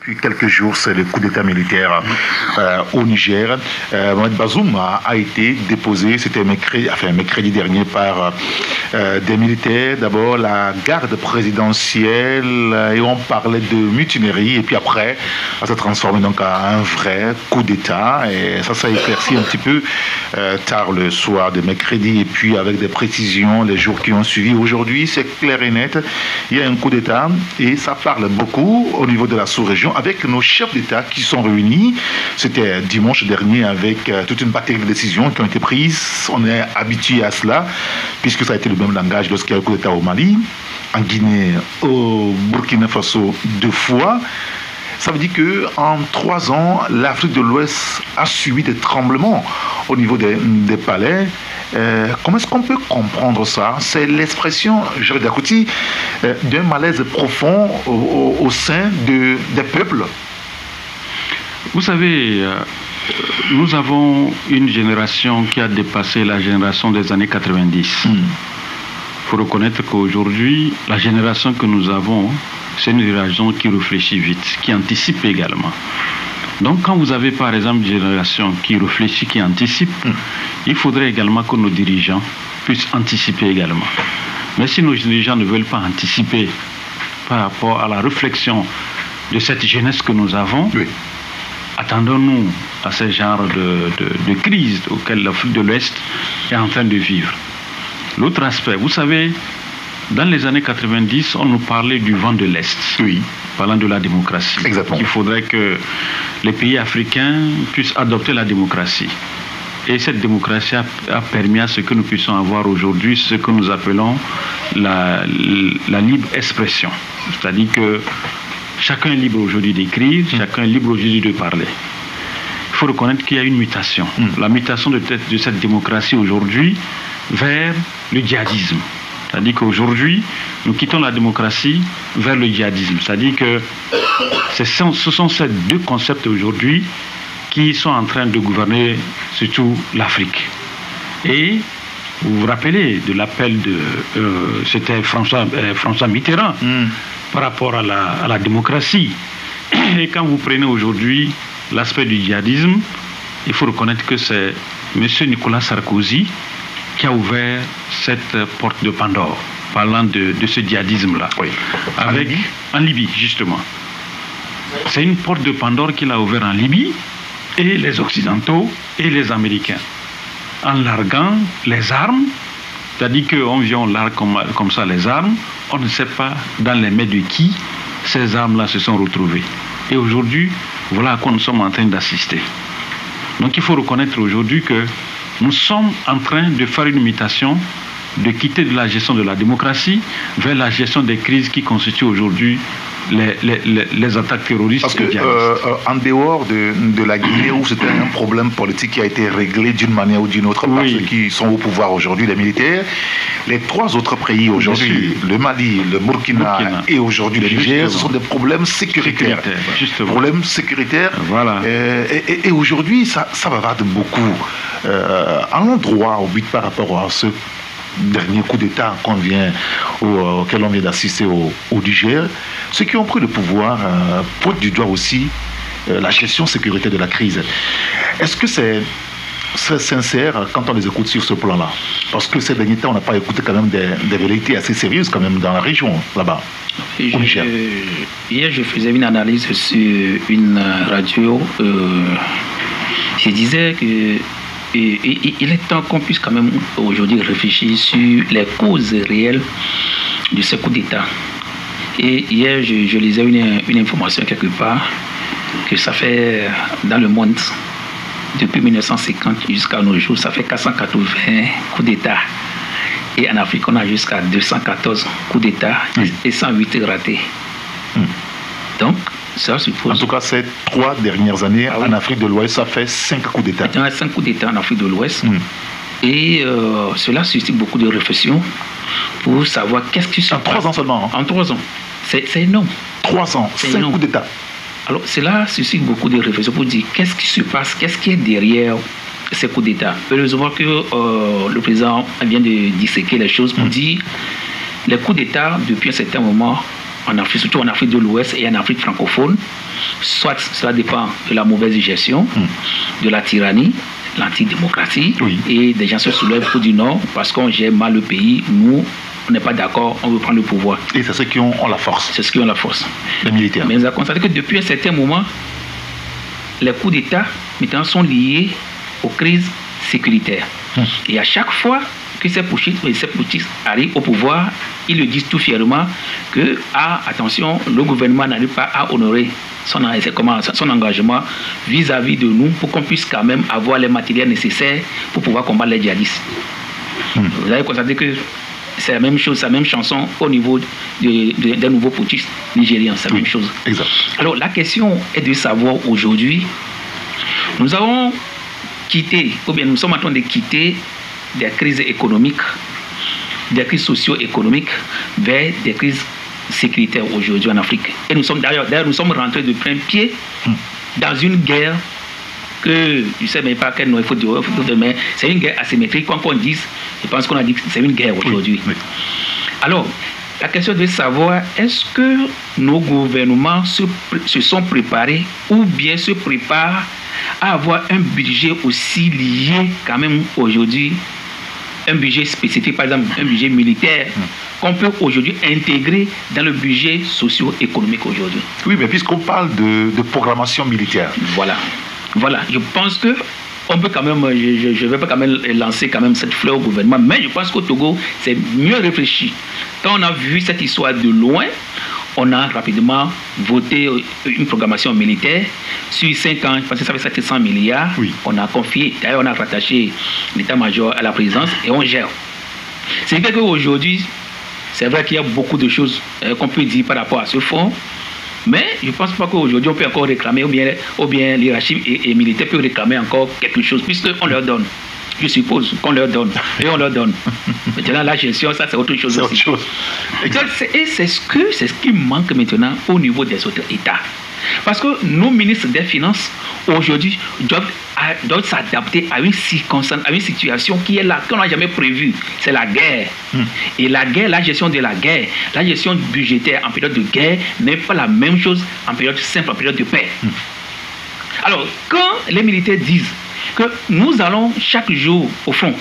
Depuis quelques jours, c'est le coup d'État militaire au Niger. Mohamed Bazoum a été déposé, c'était mercredi dernier, par des militaires. D'abord la garde présidentielle, et on parlait de mutinerie, et puis après, ça s'est transformé donc en un vrai coup d'État. Et ça s'est éclairci un petit peu tard le soir de mercredi, et puis avec des précisions les jours qui ont suivi. Aujourd'hui, c'est clair et net, il y a un coup d'État, et ça parle beaucoup au niveau de la sous-région, avec nos chefs d'État qui sont réunis. C'était dimanche dernier avec toute une batterie de décisions qui ont été prises. On est habitué à cela, puisque ça a été le même langage lorsqu'il y a eu le coup d'État au Mali, en Guinée, au Burkina Faso 2 fois. Ça veut dire qu'en 3 ans, l'Afrique de l'Ouest a subi des tremblements au niveau des palais. Comment est-ce qu'on peut comprendre ça? C'est l'expression, Jerry Dakouti, d'un malaise profond au sein des peuples. Vous savez, nous avons une génération qui a dépassé la génération des années 90. Il faut reconnaître qu'aujourd'hui, la génération que nous avons, c'est une génération qui réfléchit vite, qui anticipe également. Donc quand vous avez par exemple une génération qui réfléchit, qui anticipe, il faudrait également que nos dirigeants puissent anticiper également. Mais si nos dirigeants ne veulent pas anticiper par rapport à la réflexion de cette jeunesse que nous avons, attendons-nous à ce genre de crise auquel l'Afrique de l'Ouest est en train de vivre. L'autre aspect, vous savez, dans les années 90, on nous parlait du vent de l'Est, parlant de la démocratie. Exactement. Il faudrait que les pays africains puissent adopter la démocratie. Et cette démocratie a permis à ce que nous puissions avoir aujourd'hui ce que nous appelons la libre expression. C'est-à-dire que chacun est libre aujourd'hui d'écrire, chacun est libre aujourd'hui de parler. Il faut reconnaître qu'il y a une mutation. La mutation de cette démocratie aujourd'hui vers le djihadisme. C'est-à-dire qu'aujourd'hui, nous quittons la démocratie vers le djihadisme. C'est-à-dire que ce sont ces deux concepts aujourd'hui qui sont en train de gouverner surtout l'Afrique. Et vous vous rappelez de l'appel c'était François Mitterrand par rapport à la démocratie. Et quand vous prenez aujourd'hui l'aspect du djihadisme, il faut reconnaître que c'est M. Nicolas Sarkozy qui a ouvert cette porte de Pandore, parlant de ce djihadisme-là. En Libye, justement. C'est une porte de Pandore qu'il a ouverte en Libye, et les Occidentaux et les Américains, en larguant les armes, c'est-à-dire qu'on vient, on largue comme ça les armes, on ne sait pas dans les mains de qui ces armes-là se sont retrouvées. Et aujourd'hui, voilà à quoi nous sommes en train d'assister. Donc il faut reconnaître aujourd'hui que nous sommes en train de faire une mutation, de quitter de la gestion de la démocratie vers la gestion des crises qui constituent aujourd'hui les attaques terroristes. Parce que en dehors de la Guinée, où c'était un problème politique qui a été réglé d'une manière ou d'une autre par ceux qui sont au pouvoir aujourd'hui, les militaires, les 3 autres pays aujourd'hui, le Mali, le Burkina et aujourd'hui le Niger, ce sont des problèmes sécuritaires. Problèmes sécuritaires. Voilà. Et aujourd'hui, ça bavarde beaucoup. Allons droit au but par rapport à ce dernier coup d'État auquel on vient d'assister au Niger. Ceux qui ont pris le pouvoir pointent du doigt aussi la gestion sécuritaire de la crise. Est-ce que c'est sincère quand on les écoute sur ce plan-là? Parce que ces derniers temps, on n'a pas écouté quand même des vérités assez sérieuses quand même dans la région, là-bas, au Niger. Hier, je faisais une analyse sur une radio. Je disais que il est temps qu'on puisse quand même aujourd'hui réfléchir sur les causes réelles de ce coup d'État. Et hier, je lisais une information quelque part que ça fait dans le monde, depuis 1950 jusqu'à nos jours, ça fait 480 coups d'État. Et en Afrique, on a jusqu'à 214 coups d'État et 108 ratés. Donc, ça suppose... En tout cas, ces 3 dernières années, en Afrique de l'Ouest, ça fait 5 coups d'État. Il y a 5 coups d'État en Afrique de l'Ouest. Et cela suscite beaucoup de réflexions pour savoir qu'est-ce qui se passe. En 3 ans seulement. En 3 ans. C'est énorme. 3 ans, 5 coups d'État. Alors, cela suscite beaucoup de réflexions pour dire qu'est-ce qui se passe, qu'est-ce qui est derrière ces coups d'État. Heureusement que le président vient de disséquer les choses pour dire les coups d'État, depuis un certain moment, en Afrique, surtout en Afrique de l'Ouest et en Afrique francophone. Soit cela dépend de la mauvaise gestion, de la tyrannie, l'antidémocratie, et des gens se soulèvent pour dire non, parce qu'on gère mal le pays, nous, on n'est pas d'accord, on veut prendre le pouvoir. Et c'est ceux qui ont la force. C'est ceux qui ont la force. Les militaires. Mais on a constaté que depuis un certain moment, les coups d'État maintenant sont liés aux crises sécuritaires. Et à chaque fois que ces putschistes arrivent au pouvoir, ils le disent tout fièrement que, attention, le gouvernement n'arrive pas à honorer son engagement vis-à-vis de nous pour qu'on puisse quand même avoir les matériels nécessaires pour pouvoir combattre les djihadistes. Vous avez constaté que c'est la même chose, c'est la même chanson au niveau des nouveaux putschistes nigériens, c'est la même chose. Exact. Alors la question est de savoir aujourd'hui, nous avons quitté, ou bien nous sommes en train de quitter des crises économiques, des crises socio-économiques vers des crises sécuritaires aujourd'hui en Afrique. Et nous sommes d'ailleurs nous sommes rentrés de plein pied dans une guerre que je ne sais même pas quel nom il faut dire, mais c'est une guerre asymétrique, quoi qu'on dise. Je pense qu'on a dit que c'est une guerre aujourd'hui. Alors, la question de savoir, est-ce que nos gouvernements se sont préparés ou bien se préparent à avoir un budget aussi lié quand même aujourd'hui, un budget spécifique, par exemple un budget militaire, qu'on peut aujourd'hui intégrer dans le budget socio-économique aujourd'hui. Oui, mais puisqu'on parle de programmation militaire. Voilà, je pense que on peut quand même, je vais pas quand même lancer quand même cette fleur au gouvernement, mais je pense qu'au Togo, c'est mieux réfléchi. Quand on a vu cette histoire de loin, on a rapidement voté une programmation militaire sur 5 ans, je pense que ça fait 700 milliards. On a confié, d'ailleurs on a rattaché l'état-major à la présidence et on gère. C'est vrai qu'aujourd'hui, c'est vrai qu'il y a beaucoup de choses qu'on peut dire par rapport à ce fonds, mais je ne pense pas qu'aujourd'hui on peut encore réclamer, ou bien l'hierarchie et militaire peut réclamer encore quelque chose, puisqu'on leur donne. Je suppose qu'on leur donne. Et on leur donne. Maintenant, la gestion, ça, c'est autre chose aussi. Et c'est ce qui manque maintenant au niveau des autres États. Parce que nos ministres des Finances, aujourd'hui, doivent s'adapter à une circonstance, à une situation qui est là, qu'on n'a jamais prévue. C'est la guerre. Et la guerre, la gestion de la guerre, la gestion budgétaire en période de guerre n'est pas la même chose en période simple, en période de paix. Alors, quand les militaires disent que nous allons chaque jour au front,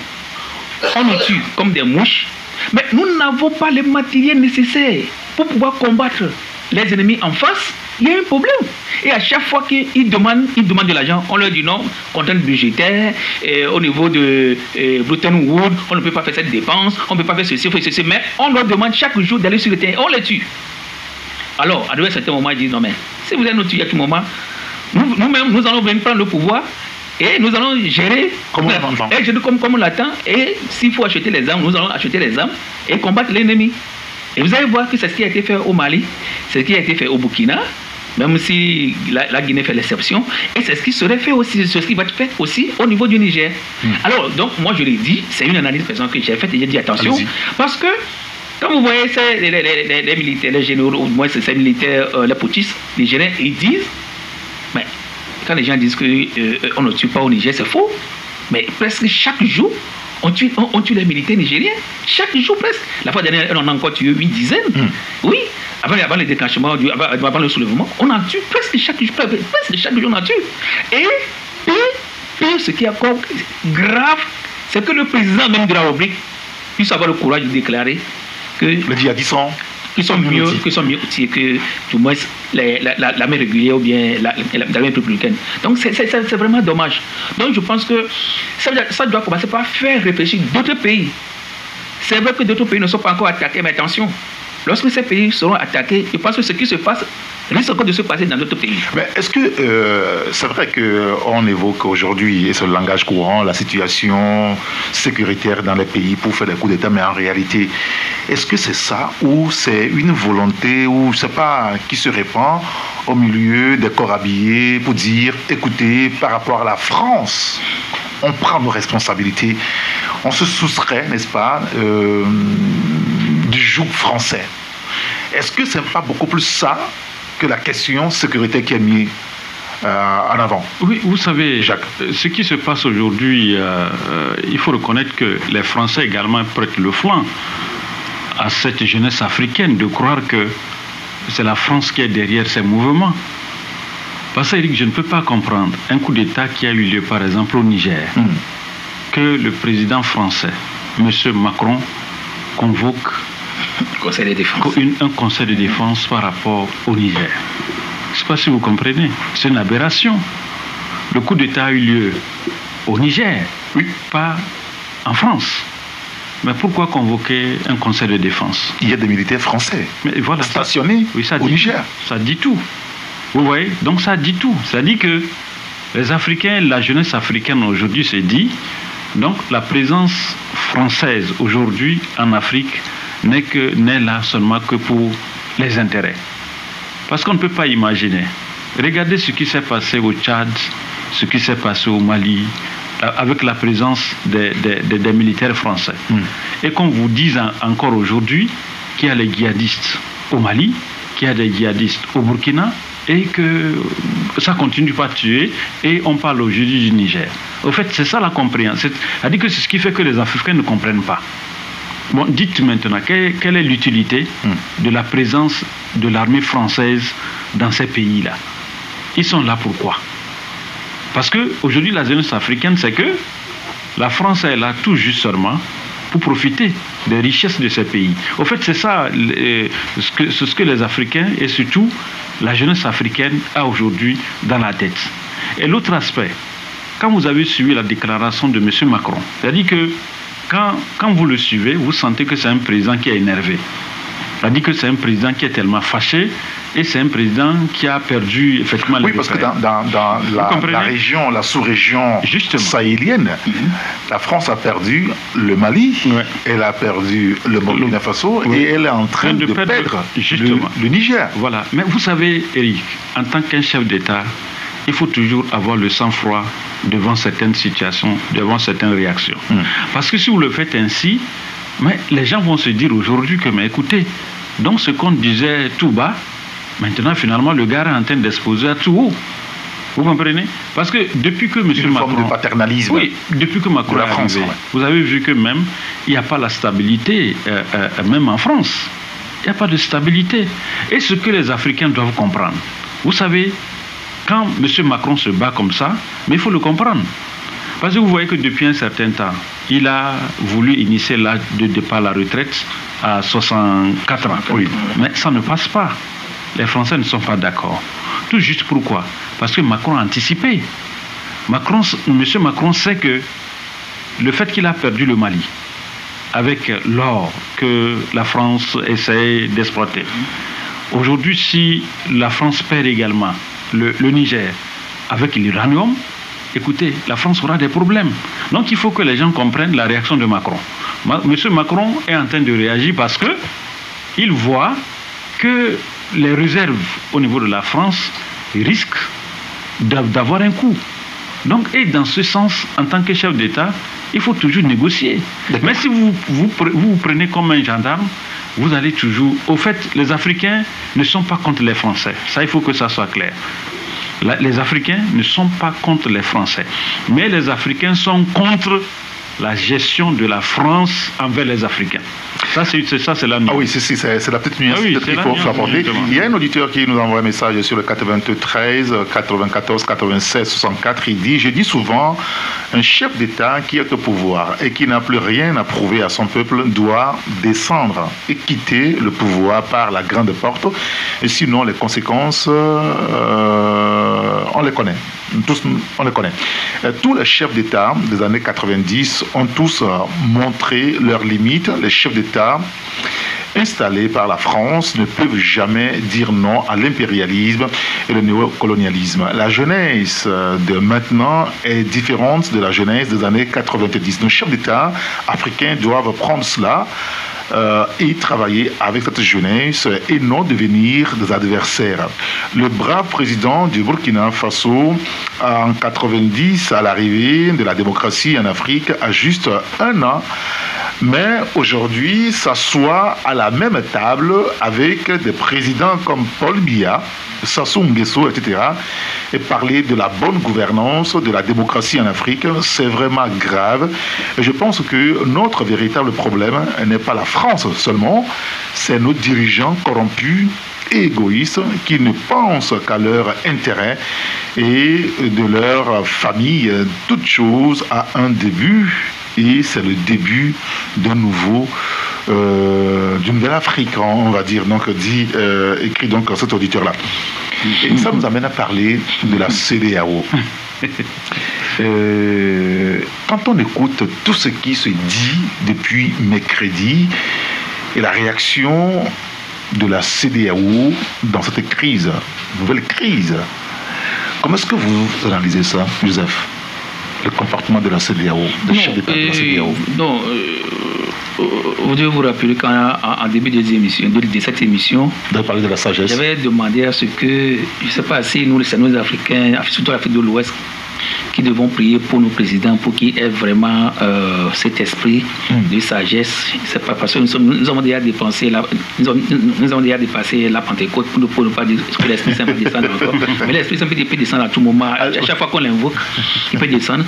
on nous tue comme des mouches, mais nous n'avons pas les matériels nécessaires pour pouvoir combattre les ennemis en face. Il y a un problème. Et à chaque fois qu'ils demandent de l'argent, on leur dit non, contrainte budgétaire, au niveau de Bretton Woods, on ne peut pas faire cette dépense, on ne peut pas faire ceci, mais on leur demande chaque jour d'aller sur le terrain, on les tue. Alors, à un certain moment, ils disent non, mais si vous allez nous tuer à tout moment, nous-mêmes, nous allons venir prendre le pouvoir. Et nous allons gérer comme on l'attend. Et s'il faut acheter les armes, nous allons acheter les armes et combattre l'ennemi. Et vous allez voir que c'est ce qui a été fait au Mali, c'est ce qui a été fait au Burkina, même si la Guinée fait l'exception. Et c'est ce qui serait fait aussi, c'est ce qui va être fait aussi au niveau du Niger. Alors, donc, moi je l'ai dit, c'est une analyse personnelle que j'ai faite et j'ai dit attention. Parce que, quand vous voyez les militaires, les généraux, ou moins ces militaires, les putschistes nigériens, ils disent, mais quand les gens disent qu'on ne tue pas au Niger, c'est faux. Mais presque chaque jour, on tue les militaires nigériens. Chaque jour presque. La fois dernière, on en a encore tué une dizaine. Oui. Avant le déclenchement, avant le soulèvement, on en tue presque chaque jour. Presque chaque jour, on en tue. Et ce qui est encore grave, c'est que le président même de la République puisse avoir le courage de déclarer que le djihadistes qui sont mieux outillés que du moins l'armée régulière ou bien l'armée républicaine. Donc c'est vraiment dommage. Donc je pense que ça doit commencer par faire réfléchir d'autres pays. C'est vrai que d'autres pays ne sont pas encore attaqués, mais attention, lorsque ces pays seront attaqués, je pense que ce qui se passe risque encore de se passer dans d'autres pays. Mais est-ce que c'est vrai qu'on évoque aujourd'hui, et c'est le langage courant, la situation sécuritaire dans les pays pour faire des coups d'État, mais en réalité, est-ce que c'est ça ou c'est une volonté ou je ne sais pas qui se répand au milieu des corps habillés pour dire, écoutez, par rapport à la France, on prend nos responsabilités, on se soustrait, n'est-ce pas, du joug français. Est-ce que ce n'est pas beaucoup plus ça que la question sécurité qui est mise en avant? Oui, vous savez, Jacques, ce qui se passe aujourd'hui, il faut reconnaître que les Français également prêtent le flanc à cette jeunesse africaine de croire que c'est la France qui est derrière ces mouvements. Parce que Eric, je ne peux pas comprendre un coup d'État qui a eu lieu, par exemple, au Niger, que le président français, M. Macron, convoque Conseil de défense. un conseil de défense par rapport au Niger. Je ne sais pas si vous comprenez. C'est une aberration. Le coup d'État a eu lieu au Niger, pas en France. Mais pourquoi convoquer un conseil de défense? Il y a des militaires français stationnés au Niger. Ça dit tout. Vous voyez? Donc ça dit tout. Ça dit que les Africains, la jeunesse africaine aujourd'hui se dit, donc la présence française aujourd'hui en Afrique n'est là seulement que pour les intérêts. Parce qu'on ne peut pas imaginer. Regardez ce qui s'est passé au Tchad, ce qui s'est passé au Mali, avec la présence des militaires français. Et qu'on vous dise encore aujourd'hui qu'il y a les djihadistes au Mali, qu'il y a des djihadistes au Burkina, et que ça continue pas à tuer, et on parle aujourd'hui du Niger. Au fait, c'est ça la compréhension. C'est-à-dire que c'est ce qui fait que les Africains ne comprennent pas. Bon, dites maintenant, quelle est l'utilité de la présence de l'armée française dans ces pays-là? Ils sont là pourquoi? Parce qu'aujourd'hui, la jeunesse africaine, c'est que la France est là tout juste seulement pour profiter des richesses de ces pays. Au fait, c'est ça ce que les Africains et surtout la jeunesse africaine a aujourd'hui dans la tête. Et l'autre aspect, quand vous avez suivi la déclaration de M. Macron, c'est-à-dire que quand vous le suivez, vous sentez que c'est un président qui est énervé. C'est-à-dire que c'est un président qui est tellement fâché et c'est un président qui a perdu effectivement les parce que dans la région, la sous-région sahélienne, la France a perdu le Mali, elle a perdu le Burkina Faso et elle est en train de perdre le Niger. Voilà. Mais vous savez, Eric, en tant qu'un chef d'État, il faut toujours avoir le sang-froid devant certaines situations, devant certaines réactions. Parce que si vous le faites ainsi, mais les gens vont se dire aujourd'hui que, mais écoutez, donc ce qu'on disait tout bas, maintenant finalement le gars est en train d'exposer à tout haut. Vous comprenez? Parce que depuis que M. Macron... Une forme de paternalisme. Oui, depuis que Macron est arrivé, vous avez vu que même, il n'y a pas la stabilité, même en France. Il n'y a pas de stabilité. Et ce que les Africains doivent comprendre, vous savez, quand M. Macron se bat comme ça, mais il faut le comprendre. Parce que vous voyez que depuis un certain temps, il a voulu initier l'âge de départ à la retraite à 64 ans. Oui. Mais ça ne passe pas. Les Français ne sont pas d'accord. Tout juste pourquoi? Parce que Macron a anticipé. M. Macron sait que le fait qu'il a perdu le Mali, avec l'or que la France essaie d'exploiter, aujourd'hui, si la France perd également le Niger avec l'uranium, écoutez, la France aura des problèmes. Donc il faut que les gens comprennent la réaction de Macron. Monsieur Macron est en train de réagir parce que il voit que les réserves au niveau de la France risquent d'avoir un coût. Donc, et dans ce sens, en tant que chef d'État, il faut toujours négocier. Mais si vous prenez comme un gendarme, vous allez toujours... Au fait, les Africains ne sont pas contre les Français. Ça, il faut que ça soit clair. Les Africains ne sont pas contre les Français. Mais les Africains sont contre la gestion de la France envers les Africains. Ça, c'est la nuance. Ah oui, c'est la petite nuance qu'il faut apporter. Il y a un auditeur qui nous envoie un message sur le 93 94 96 64. Il dit: je dis souvent, un chef d'État qui est au pouvoir et qui n'a plus rien à prouver à son peuple doit descendre et quitter le pouvoir par la grande porte. Et sinon, les conséquences, on les connaît. On les connaît. Tous les chefs d'État des années 90 ont tous montré leurs limites. Les chefs d'État installés par la France ne peuvent jamais dire non à l'impérialisme et le néocolonialisme. La jeunesse de maintenant est différente de la jeunesse des années 90. Nos chefs d'État africains doivent prendre cela et travailler avec cette jeunesse et non devenir des adversaires. Le brave président du Burkina Faso, en 90, à l'arrivée de la démocratie en Afrique, a juste 1 an, mais aujourd'hui s'assoit à la même table avec des présidents comme Paul Biya, Sassou Nguesso, etc. et parler de la bonne gouvernance, de la démocratie en Afrique, c'est vraiment grave. Et je pense que notre véritable problème n'est pas la France seulement, c'est nos dirigeants corrompus égoïstes qui ne pensent qu'à leur intérêt et de leur famille. Toute chose a un début et c'est le début d'un nouveau d'une nouvelle Afrique, on va dire, donc écrit donc cet auditeur-là. Et ça nous amène à parler de la CEDEAO. Quand on écoute tout ce qui se dit depuis mercredi et la réaction de la CEDEAO dans cette crise, nouvelle crise, comment est-ce que vous analysez ça, Joseph? Le comportement de la CEDEAO, des chefs d'État de la CEDEAO. Non, vous devez vous rappeler qu'en début de cette émission, vous avez parlé de la sagesse. J'avais demandé à ce que, je ne sais pas si nous, les Africains, surtout l'Afrique de l'Ouest, qui devons prier pour nos présidents, pour qu'ils aient vraiment cet esprit de sagesse. C'est pas parce que nous avons déjà dépassé la Pentecôte pour ne pas dire que l'Esprit Saint peut descendre encore. Mais l'Esprit Saint peut descendre à tout moment. À chaque fois qu'on l'invoque, il peut descendre.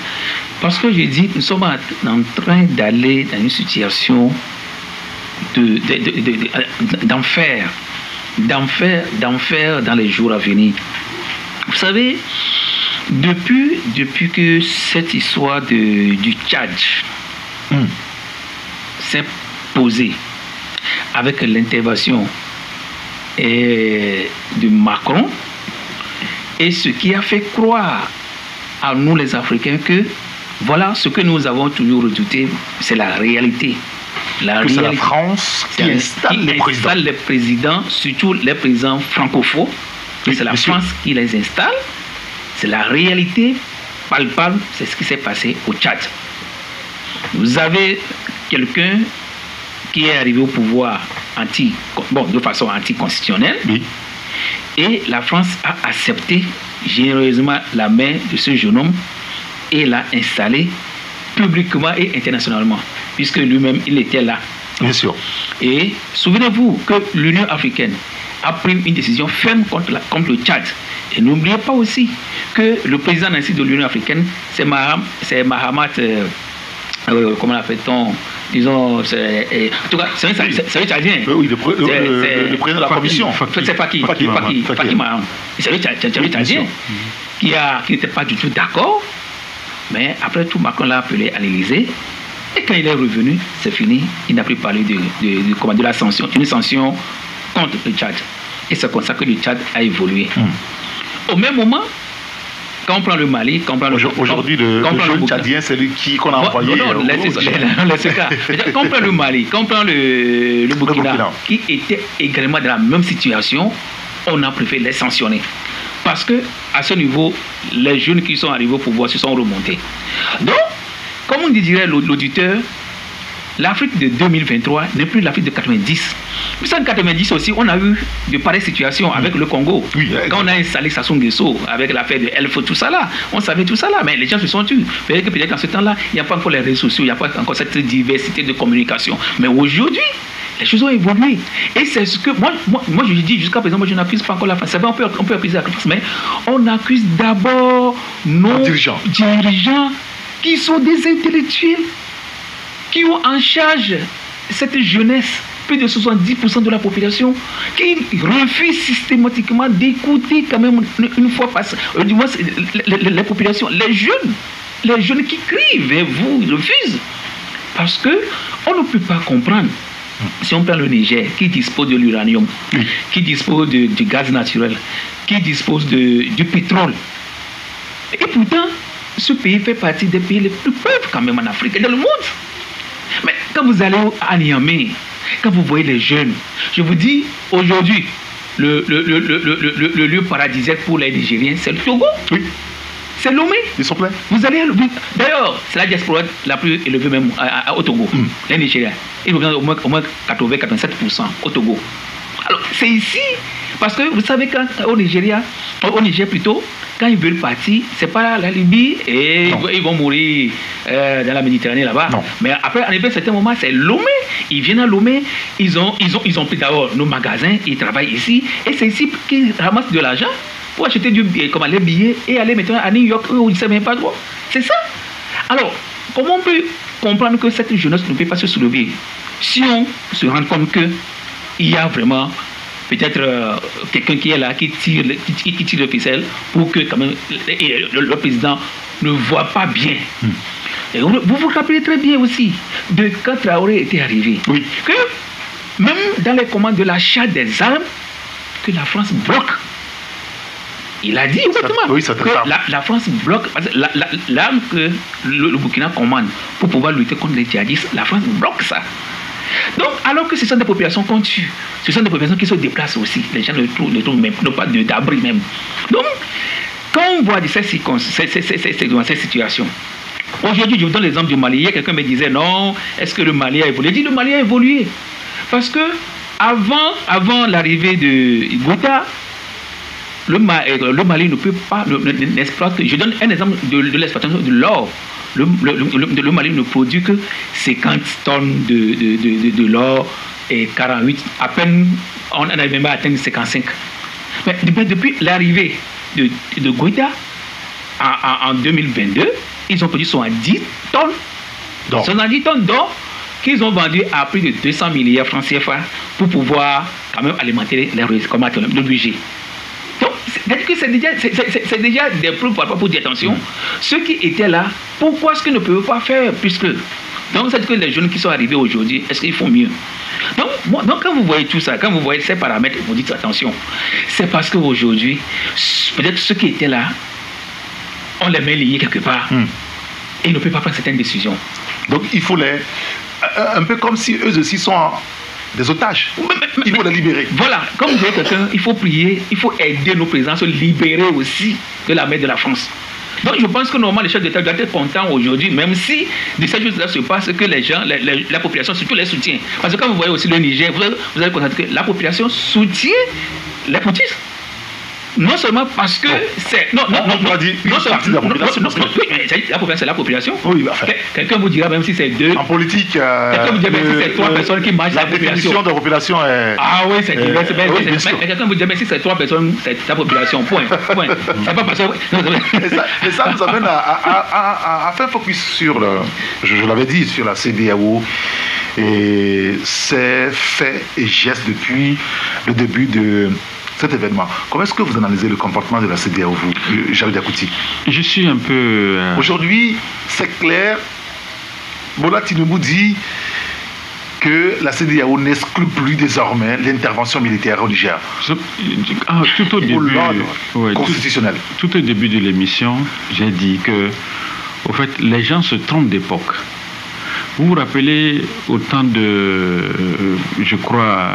Parce que je dis, nous sommes en train d'aller dans une situation d'enfer dans les jours à venir. Vous savez, depuis que cette histoire du Tchad s'est posée avec l'intervention de Macron, et ce qui a fait croire à nous les Africains que voilà ce que nous avons toujours redouté, c'est la réalité. C'est la France qui installe les présidents, surtout les présidents francophones, et c'est la France qui les installe. C'est la réalité palpable, c'est ce qui s'est passé au Tchad. Vous avez quelqu'un qui est arrivé au pouvoir de façon anticonstitutionnelle, et la France a accepté généreusement la main de ce jeune homme et l'a installé publiquement et internationalement, puisque lui-même, il était là. Bien sûr. Et souvenez-vous que l'Union africaine a pris une décision ferme contre le Tchad. Et n'oubliez pas aussi que le président ainsi de l'Union africaine, c'est Mahamat, comment l'appelle-t-on, disons, en tout cas, c'est un Tchadien. Oui, le président de la commission. C'est Faki Mahamat. C'est un Tchadien qui n'était pas du tout d'accord. Mais après tout, Macron l'a appelé à l'Élysée. Et quand il est revenu, c'est fini. Il n'a plus parlé de la sanction, une sanction contre le Tchad. Et c'est comme ça que le Tchad a évolué. Au même moment, quand on prend le Mali, aujourd'hui, le jeune Tchadien, c'est lui qu'on a envoyé. Non, laissez ça. Quand on prend le Mali, quand on prend le Burkina, qui était également dans la même situation, on a préféré les sanctionner. Parce que à ce niveau, les jeunes qui sont arrivés au pouvoir se sont remontés. Donc, comme on dirait l'auditeur, l'Afrique de 2023 n'est plus l'Afrique de 90. Mais en 90 aussi, on a eu de pareilles situations avec le Congo. Oui, quand on a installé Sassou Nguesso avec l'affaire de Elf, tout ça là, on savait tout ça là, mais les gens se sont tus. Peut-être qu'en ce temps-là, il n'y a pas encore les réseaux sociaux, il n'y a pas encore cette diversité de communication. Mais aujourd'hui, les choses ont évolué. Et c'est ce que moi je dis jusqu'à présent, moi je n'accuse pas encore la France. C'est vrai, on peut accuser la France, mais on accuse d'abord nos dirigeants qui sont des intellectuels, qui ont en charge cette jeunesse, plus de 70% de la population, qui refusent systématiquement d'écouter quand même une fois passé, du moins les populations, les jeunes qui crient vers vous, ils refusent. Parce qu'on ne peut pas comprendre. Si on prend le Niger, qui dispose de l'uranium, qui dispose du gaz naturel, qui dispose du pétrole, et pourtant, ce pays fait partie des pays les plus pauvres quand même en Afrique et dans le monde. Mais quand vous allez à Niamey, quand vous voyez les jeunes, je vous dis, aujourd'hui, le lieu paradisiaque pour les Nigériens, c'est le Togo. Oui. C'est Lomé. Ils sont pleins. Vous allez. D'ailleurs, c'est la diaspora la plus élevée même au Togo, les Nigériens. Ils représentent au moins 80-87% au Togo. Alors, c'est ici, parce que vous savez qu'au Niger plutôt, quand ils veulent partir, c'est pas la Libye et ils vont mourir dans la Méditerranée là-bas. Non. Mais après, à un certain moment, c'est Lomé. Ils viennent à Lomé, ils ont pris d'abord nos magasins, ils travaillent ici, et c'est ici qu'ils ramassent de l'argent pour acheter les billets et aller maintenant à New York où ils ne savent même pas trop. C'est ça. Alors, comment on peut comprendre que cette jeunesse ne peut pas se soulever si on se rend compte qu'il y a vraiment peut-être quelqu'un qui est là, qui tire le ficelle pour que quand même le président ne voit pas bien. Et vous vous rappelez très bien aussi de quand Traoré était arrivé, que même dans les commandes de l'achat des armes, que la France bloque. Il a dit ouvertement que la France bloque l'arme que le Burkina commande pour pouvoir lutter contre les djihadistes. La France bloque ça. Donc, alors que ce sont des populations qu'on tue, ce sont des populations qui se déplacent aussi. Les gens ne trouvent même pas d'abri même. Donc, quand on voit ces situations, aujourd'hui, je vous donne l'exemple du Mali. Hier, quelqu'un me disait non, est-ce que le Mali a évolué? Je dis le Mali a évolué. Parce que avant l'arrivée de Gouta, le Mali ne peut pas n'exploiter. Je donne un exemple de l'exploitation de l'or. Le Mali ne produit que 50 tonnes de l'or et 48. À peine, on n'avait même pas atteint 55. Mais depuis l'arrivée de Gouta en 2022, ils ont produit 70 tonnes. 70 tonnes d'or qu'ils ont vendu à plus de 200 milliards francs CFA pour pouvoir quand même alimenter le budget. Donc, c'est déjà des preuves pour dire attention. Ceux qui étaient là, pourquoi est-ce qu'ils ne peuvent pas faire puisque donc, c'est-à-dire que les jeunes qui sont arrivés aujourd'hui, est-ce qu'ils font mieux? Donc, quand vous voyez tout ça, quand vous voyez ces paramètres, vous dites attention. C'est parce qu'aujourd'hui, peut-être ceux qui étaient là, on les met liés quelque part et ils ne peuvent pas prendre certaines décisions. Donc, il faut un peu comme si eux aussi sont des otages. Il faut les libérer. Voilà, comme vous dites quelqu'un, il faut prier, il faut aider nos présidents à se libérer aussi de la main de la France. Donc je pense que normalement les chefs d'État doivent être contents aujourd'hui, même si de ces choses-là se passe, que les gens, la population surtout les soutient. Parce que quand vous voyez aussi le Niger, vous allez constater que la population soutient les poutistes. Non seulement parce que c'est... Non, partie de la population. La population, c'est la population. Oui, enfin. Quelqu'un vous dira, même si c'est deux... En politique... quelqu'un vous dira, même si c'est trois personnes qui marchent la population. La définition de la population est... Ah oui, c'est divers. Mais quelqu'un vous dira, même si c'est trois personnes, c'est la population. Point. C'est pas parce que... Et ça nous amène à faire focus sur je l'avais dit, sur la CEDEAO et ses faits et gestes depuis le début de cet événement. Comment est-ce que vous analysez le comportement de la CEDEAO, vous, Javed Yakuti? Je suis un peu... Aujourd'hui, c'est clair, Bola Tinubu dit que la CEDEAO n'exclut plus désormais l'intervention militaire au Niger. Tout au début, constitutionnel. Tout au début de l'émission, j'ai dit que, au fait, les gens se trompent d'époque. Vous vous rappelez au temps de, je crois,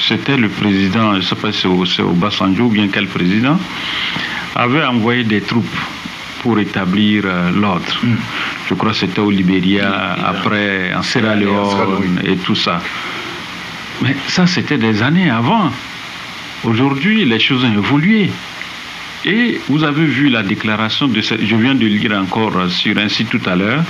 c'était le président, je ne sais pas si c'est Obasanjo ou bien quel président, avait envoyé des troupes pour établir l'ordre. Je crois que c'était au Libéria, après en Sierra Leone et tout ça. Mais ça, c'était des années avant. Aujourd'hui, les choses ont évolué. Et vous avez vu la déclaration de cette... Je viens de lire encore sur un site tout à l'heure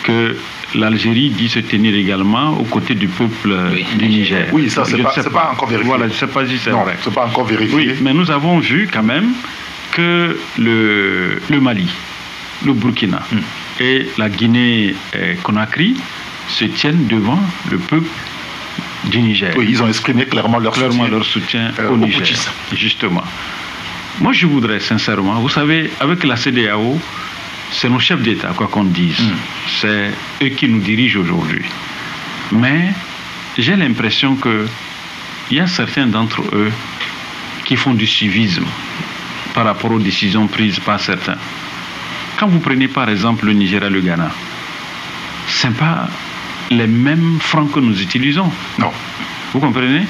que l'Algérie dit se tenir également aux côtés du peuple du Niger. Oui, ça, c'est pas encore vérifié. Voilà, je ne sais pas si c'est vrai. C'est pas encore vérifié. Oui, mais nous avons vu quand même que le Mali, le Burkina et la Guinée-Conakry se tiennent devant le peuple du Niger. Oui, ils ont exprimé clairement leur soutien au Niger. Justement. Moi, je voudrais sincèrement, vous savez, avec la CEDEAO, c'est nos chefs d'État, quoi qu'on dise. C'est eux qui nous dirigent aujourd'hui. Mais j'ai l'impression qu'il y a certains d'entre eux qui font du civisme par rapport aux décisions prises par certains. Quand vous prenez par exemple le Nigeria et le Ghana, ce n'est pas les mêmes francs que nous utilisons. Non. Vous comprenez?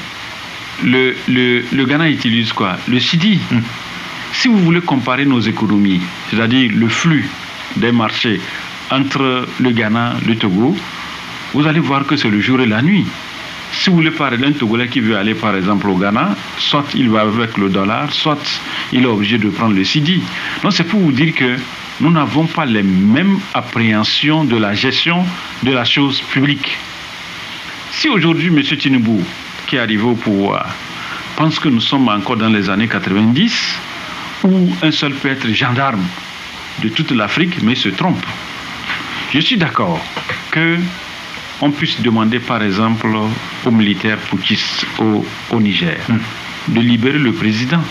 Le Ghana utilise quoi? Le cedi. Si vous voulez comparer nos économies, c'est-à-dire le flux des marchés entre le Ghana et le Togo, vous allez voir que c'est le jour et la nuit. Si vous voulez parler d'un Togolais qui veut aller par exemple au Ghana, soit il va avec le dollar, soit il est obligé de prendre le cedi. Donc c'est pour vous dire que nous n'avons pas les mêmes appréhensions de la gestion de la chose publique. Si aujourd'hui M. Tinubu, qui est arrivé au pouvoir, pense que nous sommes encore dans les années 90, où un seul peut être gendarme de toute l'Afrique, mais il se trompe. Je suis d'accord que on puisse demander par exemple aux militaires putschistes au Niger de libérer le président.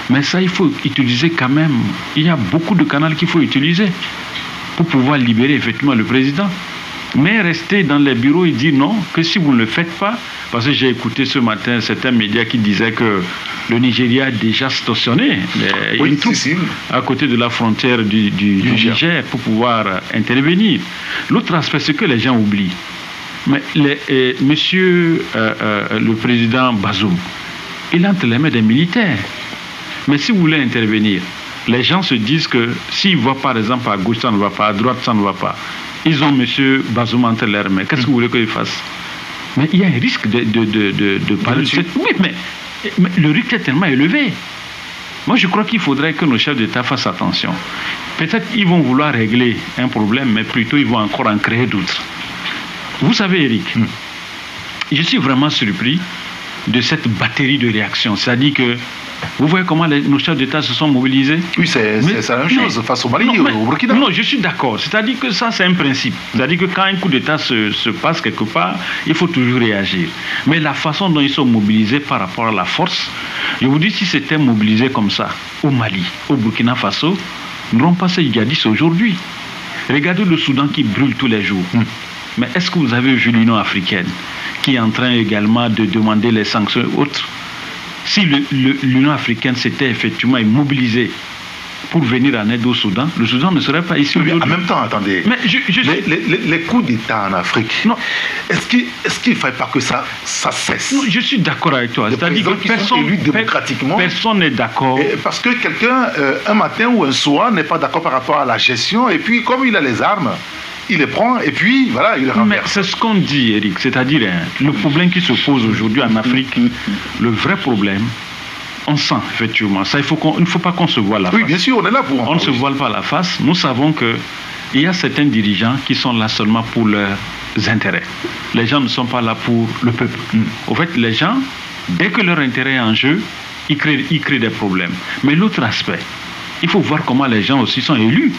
Mais ça, il faut utiliser quand même, il y a beaucoup de canaux qu'il faut utiliser pour pouvoir libérer effectivement le président. Mais rester dans les bureaux et dire non, que si vous ne le faites pas, parce que j'ai écouté ce matin certains médias qui disaient que le Nigeria a déjà stationné une troupe à côté de la frontière du Niger pour pouvoir intervenir. L'autre aspect, c'est que les gens oublient. Mais monsieur le président Bazoum, il est entre les mains des militaires. Mais si vous voulez intervenir, les gens se disent que s'ils voient par exemple à gauche ça ne va pas, à droite ça ne va pas. Ils ont M. Bazoum entre leurs mains. Qu'est-ce que vous voulez qu'ils fassent? Mais il y a un risque de parler de cette... Oui, mais le risque est tellement élevé. Moi, je crois qu'il faudrait que nos chefs d'État fassent attention. Peut-être qu'ils vont vouloir régler un problème, mais plutôt ils vont encore en créer d'autres. Vous savez, Eric, je suis vraiment surpris de cette batterie de réactions. C'est-à-dire que vous voyez comment nos chefs d'État se sont mobilisés? Oui, c'est la même chose face au Mali et au Burkina. Non, je suis d'accord. C'est-à-dire que ça, c'est un principe. C'est-à-dire que quand un coup d'État se passe quelque part, il faut toujours réagir. Mais la façon dont ils sont mobilisés par rapport à la force, je vous dis, si c'était mobilisé comme ça au Mali, au Burkina Faso, nous n'aurons pas ces djihadistes aujourd'hui. Regardez le Soudan qui brûle tous les jours. Mais est-ce que vous avez vu l'Union africaine qui est en train également de demander les sanctions et autres? Si l'Union africaine s'était effectivement mobilisée pour venir en aide au Soudan, le Soudan ne serait pas ici aujourd'hui. En même temps, attendez, mais les coups d'État en Afrique, est-ce qu'il ne faille pas que ça cesse? Non, je suis d'accord avec toi. C'est-à-dire que personne n'est d'accord. Parce que quelqu'un, un matin ou un soir, n'est pas d'accord par rapport à la gestion, et puis comme il a les armes, il les prend et puis voilà, il les renverse. Mais c'est ce qu'on dit, Eric. C'est-à-dire, le problème qui se pose aujourd'hui en Afrique, le vrai problème, on sent effectivement. Ça, il ne faut pas qu'on se voile la face. Oui, bien sûr, on est là pour en parler. On ne se voile pas la face. Nous savons qu'il y a certains dirigeants qui sont là seulement pour leurs intérêts. Les gens ne sont pas là pour le peuple. Au fait, les gens, dès que leur intérêt est en jeu, ils créent des problèmes. Mais l'autre aspect, il faut voir comment les gens aussi sont élus.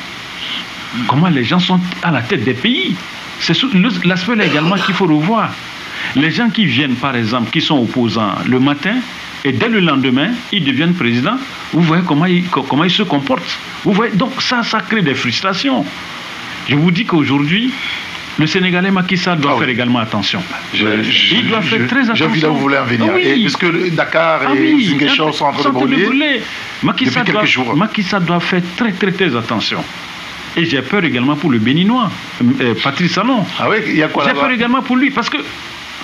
Comment les gens sont à la tête des pays. C'est l'aspect là également qu'il faut revoir. Les gens qui viennent, par exemple, qui sont opposants le matin, et dès le lendemain, ils deviennent présidents. Vous voyez comment ils se comportent. Vous voyez, donc ça crée des frustrations. Je vous dis qu'aujourd'hui, le Sénégalais Macky Sall doit faire également attention. Il doit faire très attention. J'ai vu là où vous voulez en venir. Et puisque Dakar et Ziguinchor sont en train de brûler depuis quelques jours. Macky Sall doit faire très très très attention. Et j'ai peur également pour le Béninois, Patrice Talon. Ah oui, il y a quoi là-bas? J'ai peur également pour lui, parce que,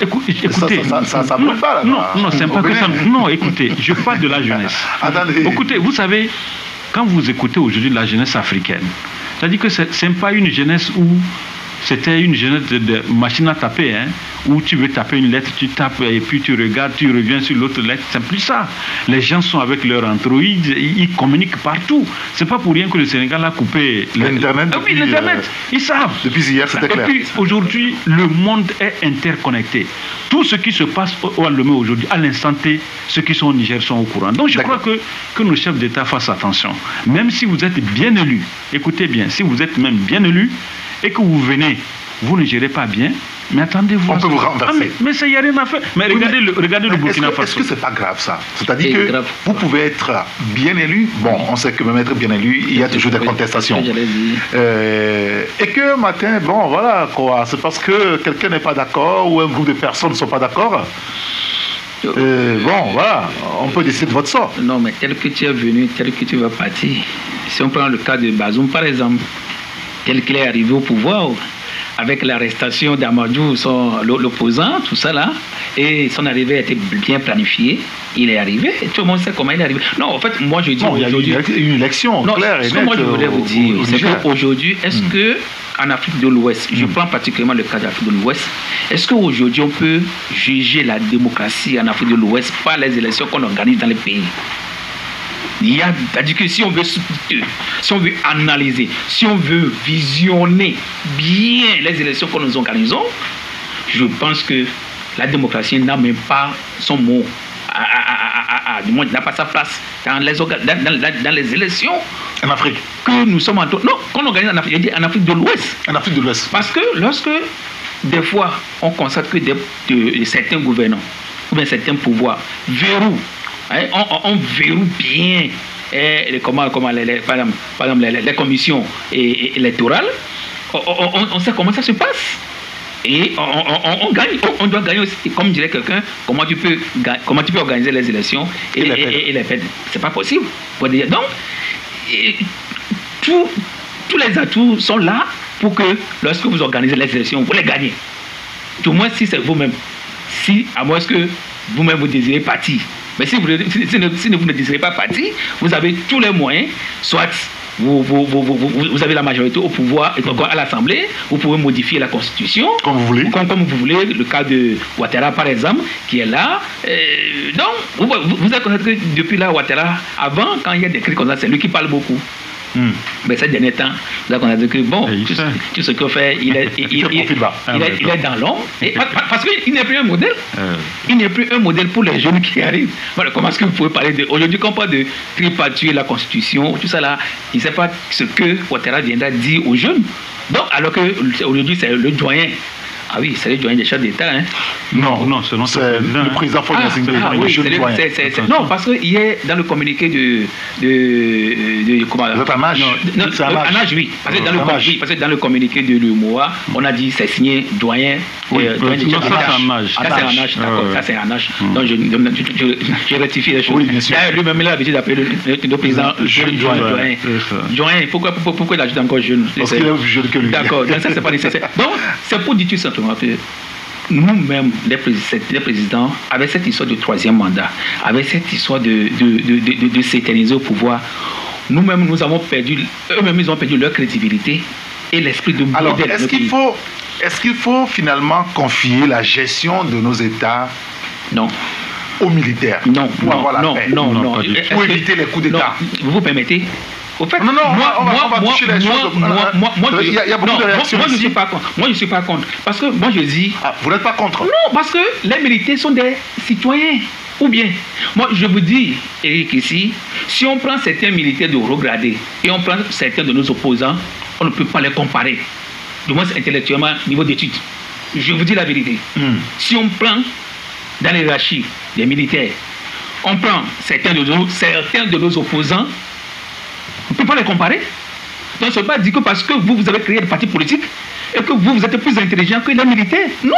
écoutez... Ça brûle pas, là. Non, c'est pas que ça... Non, écoutez, je parle de la jeunesse. Attendez. Écoutez, vous savez, quand vous écoutez aujourd'hui la jeunesse africaine, c'est-à-dire que c'est pas une jeunesse où c'était une jeunesse de machine à taper, où tu veux taper une lettre, tu tapes et puis tu regardes, tu reviens sur l'autre lettre. C'est plus ça. Les gens sont avec leur Android, ils communiquent partout. C'est pas pour rien que le Sénégal a coupé l'Internet. Oui, l'Internet, ils savent. Depuis hier, c'était clair. Et puis aujourd'hui, le monde est interconnecté. Tout ce qui se passe au Lomé aujourd'hui, à l'instant T, ceux qui sont au Niger sont au courant. Donc je crois que nos chefs d'État fassent attention. Même si vous êtes bien élus, écoutez bien, si vous êtes même bien élus, et que vous venez, vous ne gérez pas bien, mais attendez-vous. On peut vous renverser. Mais ça, il n'y a rien à faire. Mais regardez le Burkina Faso. Est-ce que c'est pas grave ça? C'est-à-dire que vous pouvez être bien élu. Bon, on sait que même être bien élu, il y a toujours des contestations. Et que matin, bon, voilà quoi. C'est parce que quelqu'un n'est pas d'accord ou un groupe de personnes ne sont pas d'accord. Bon, voilà, on peut décider de votre sort. Non, mais tel que tu es venu, tel que tu vas partir. Si on prend le cas de Bazoum, par exemple, tel qu'il est arrivé au pouvoir, avec l'arrestation d'Amadou, l'opposant, tout ça là, et son arrivée a été bien planifiée. Il est arrivé, et tout le monde sait comment il est arrivé. Non, en fait, moi je dis aujourd'hui... Il y a eu une élection claire et nette. Moi je voulais vous dire, c'est qu'aujourd'hui, est-ce que en Afrique de l'Ouest, je prends particulièrement le cas d'Afrique de l'Ouest, est-ce qu'aujourd'hui on peut juger la démocratie en Afrique de l'Ouest par les élections qu'on organise dans les pays? C'est-à-dire que si on veut analyser, si on veut visionner bien les élections que nous organisons, je pense que la démocratie n'a même pas son mot, du moins n'a pas sa place dans les élections en Afrique. Que nous sommes en train... Non, qu'on organise en Afrique de l'Ouest. En Afrique de l'Ouest. Parce que lorsque des fois, on constate que certains gouvernants ou bien certains pouvoirs verrouillent. Hein, on verrouille bien par exemple, les commissions électorales. On sait comment ça se passe. Et on gagne, on doit gagner aussi. Comme dirait quelqu'un, comment tu peux organiser les élections et les perdre? C'est pas possible. Donc, tous les atouts sont là pour que lorsque vous organisez les élections, vous les gagnez. Du moins si c'est vous-même. À moins que vous-même vous désirez partir. Mais si vous ne désirez pas partir, vous avez tous les moyens, soit vous avez la majorité au pouvoir et à l'Assemblée, vous pouvez modifier la Constitution comme vous voulez. Comme vous voulez, le cas de Ouattara par exemple, qui est là. Donc, vous avez constaté que depuis là, Ouattara, avant, quand il y a des cris comme ça, c'est lui qui parle beaucoup. Mais ces derniers temps, vous avez constaté que bon, tout ce qu'il fait, il est dans l'ombre. Parce qu'il n'est plus un modèle. Il n'est plus un modèle pour les jeunes qui arrivent. Voilà, comment est-ce que vous pouvez parler de. Aujourd'hui, quand on parle de tripatuer la Constitution, tout ça là, il ne sait pas ce que Ouattara viendra dire aux jeunes. Donc, alors qu'aujourd'hui, c'est le doyen. Ah oui, c'est le doyen des chefs d'État. Hein. Non, c'est le président Faure Gnassingbé, le jeune doyen. Non, parce qu'il est dans le communiqué comment c'est un âge. Oui. Parce que dans le communiqué de l'UMOA, on a dit c'est signé doyen. Oui, ça c'est un âge. Donc je rectifie les choses. Oui, bien sûr. Lui-même, il a l'habitude d'appeler le président jeune doyen. Doyen, pourquoi il ajoute encore jeune? Parce qu'il est plus jeune que lui. D'accord, donc ça c'est pas nécessaire. Donc, c'est pour dire tout simplement que nous-mêmes, les présidents, avec cette histoire de troisième mandat, avec cette histoire de s'éterniser au pouvoir, nous-mêmes, eux-mêmes, ils ont perdu leur crédibilité et l'esprit de modèle. Alors, est-ce qu'il faut finalement confier la gestion de nos États aux militaires pour avoir la paix? Non. Pour éviter les coups d'État? Vous vous permettez? Au fait, on va toucher les choses. Il y a beaucoup de réactions moi, je ici. ne suis pas contre. Parce que moi, je dis... vous n'êtes pas contre? Non, parce que les militaires sont des citoyens. Ou bien, moi, je vous dis, Eric, ici, si on prend certains militaires de regradés et on prend certains de nos opposants, on ne peut pas les comparer. Du moins, intellectuellement, niveau d'études. Je vous dis la vérité. Si on prend dans les hiérarchies des militaires, on prend certains de nos opposants, on ne peut pas les comparer. Donc, ce n'est pas dit que parce que vous avez créé des partis politiques et que vous êtes plus intelligent que les militaires. Non.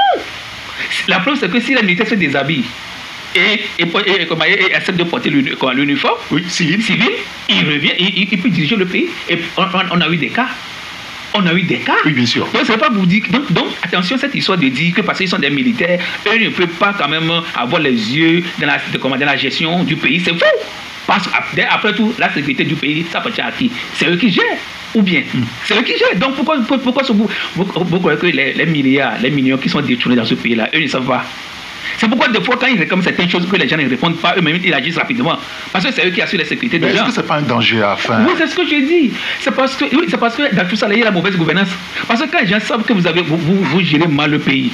La preuve, c'est que si les militaires se déshabillent et acceptent de porter l'uniforme civil, il revient, il peut diriger le pays. Et on a eu des cas. Oui, bien sûr. Donc, ça ne veut pas vous dire. Donc, attention, cette histoire de dire que parce qu'ils sont des militaires, eux ne peuvent pas quand même avoir les yeux dans la gestion du pays. C'est faux. Parce qu'après tout, la sécurité du pays, ça appartient à qui? C'est eux qui gèrent. Ou bien, c'est eux qui gèrent. Donc pourquoi vous croyez que les millions qui sont détournés dans ce pays-là, eux ne savent pas? C'est pourquoi des fois, quand ils réclament certaines choses que les gens ne répondent pas, eux-mêmes, ils agissent rapidement. Parce que c'est eux qui assurent la sécurité des gens. Est-ce que ce n'est pas un danger à la fin? Oui, c'est ce que je dis. C'est parce que dans tout ça, il y a la mauvaise gouvernance. Parce que quand les gens savent que vous gérez mal le pays,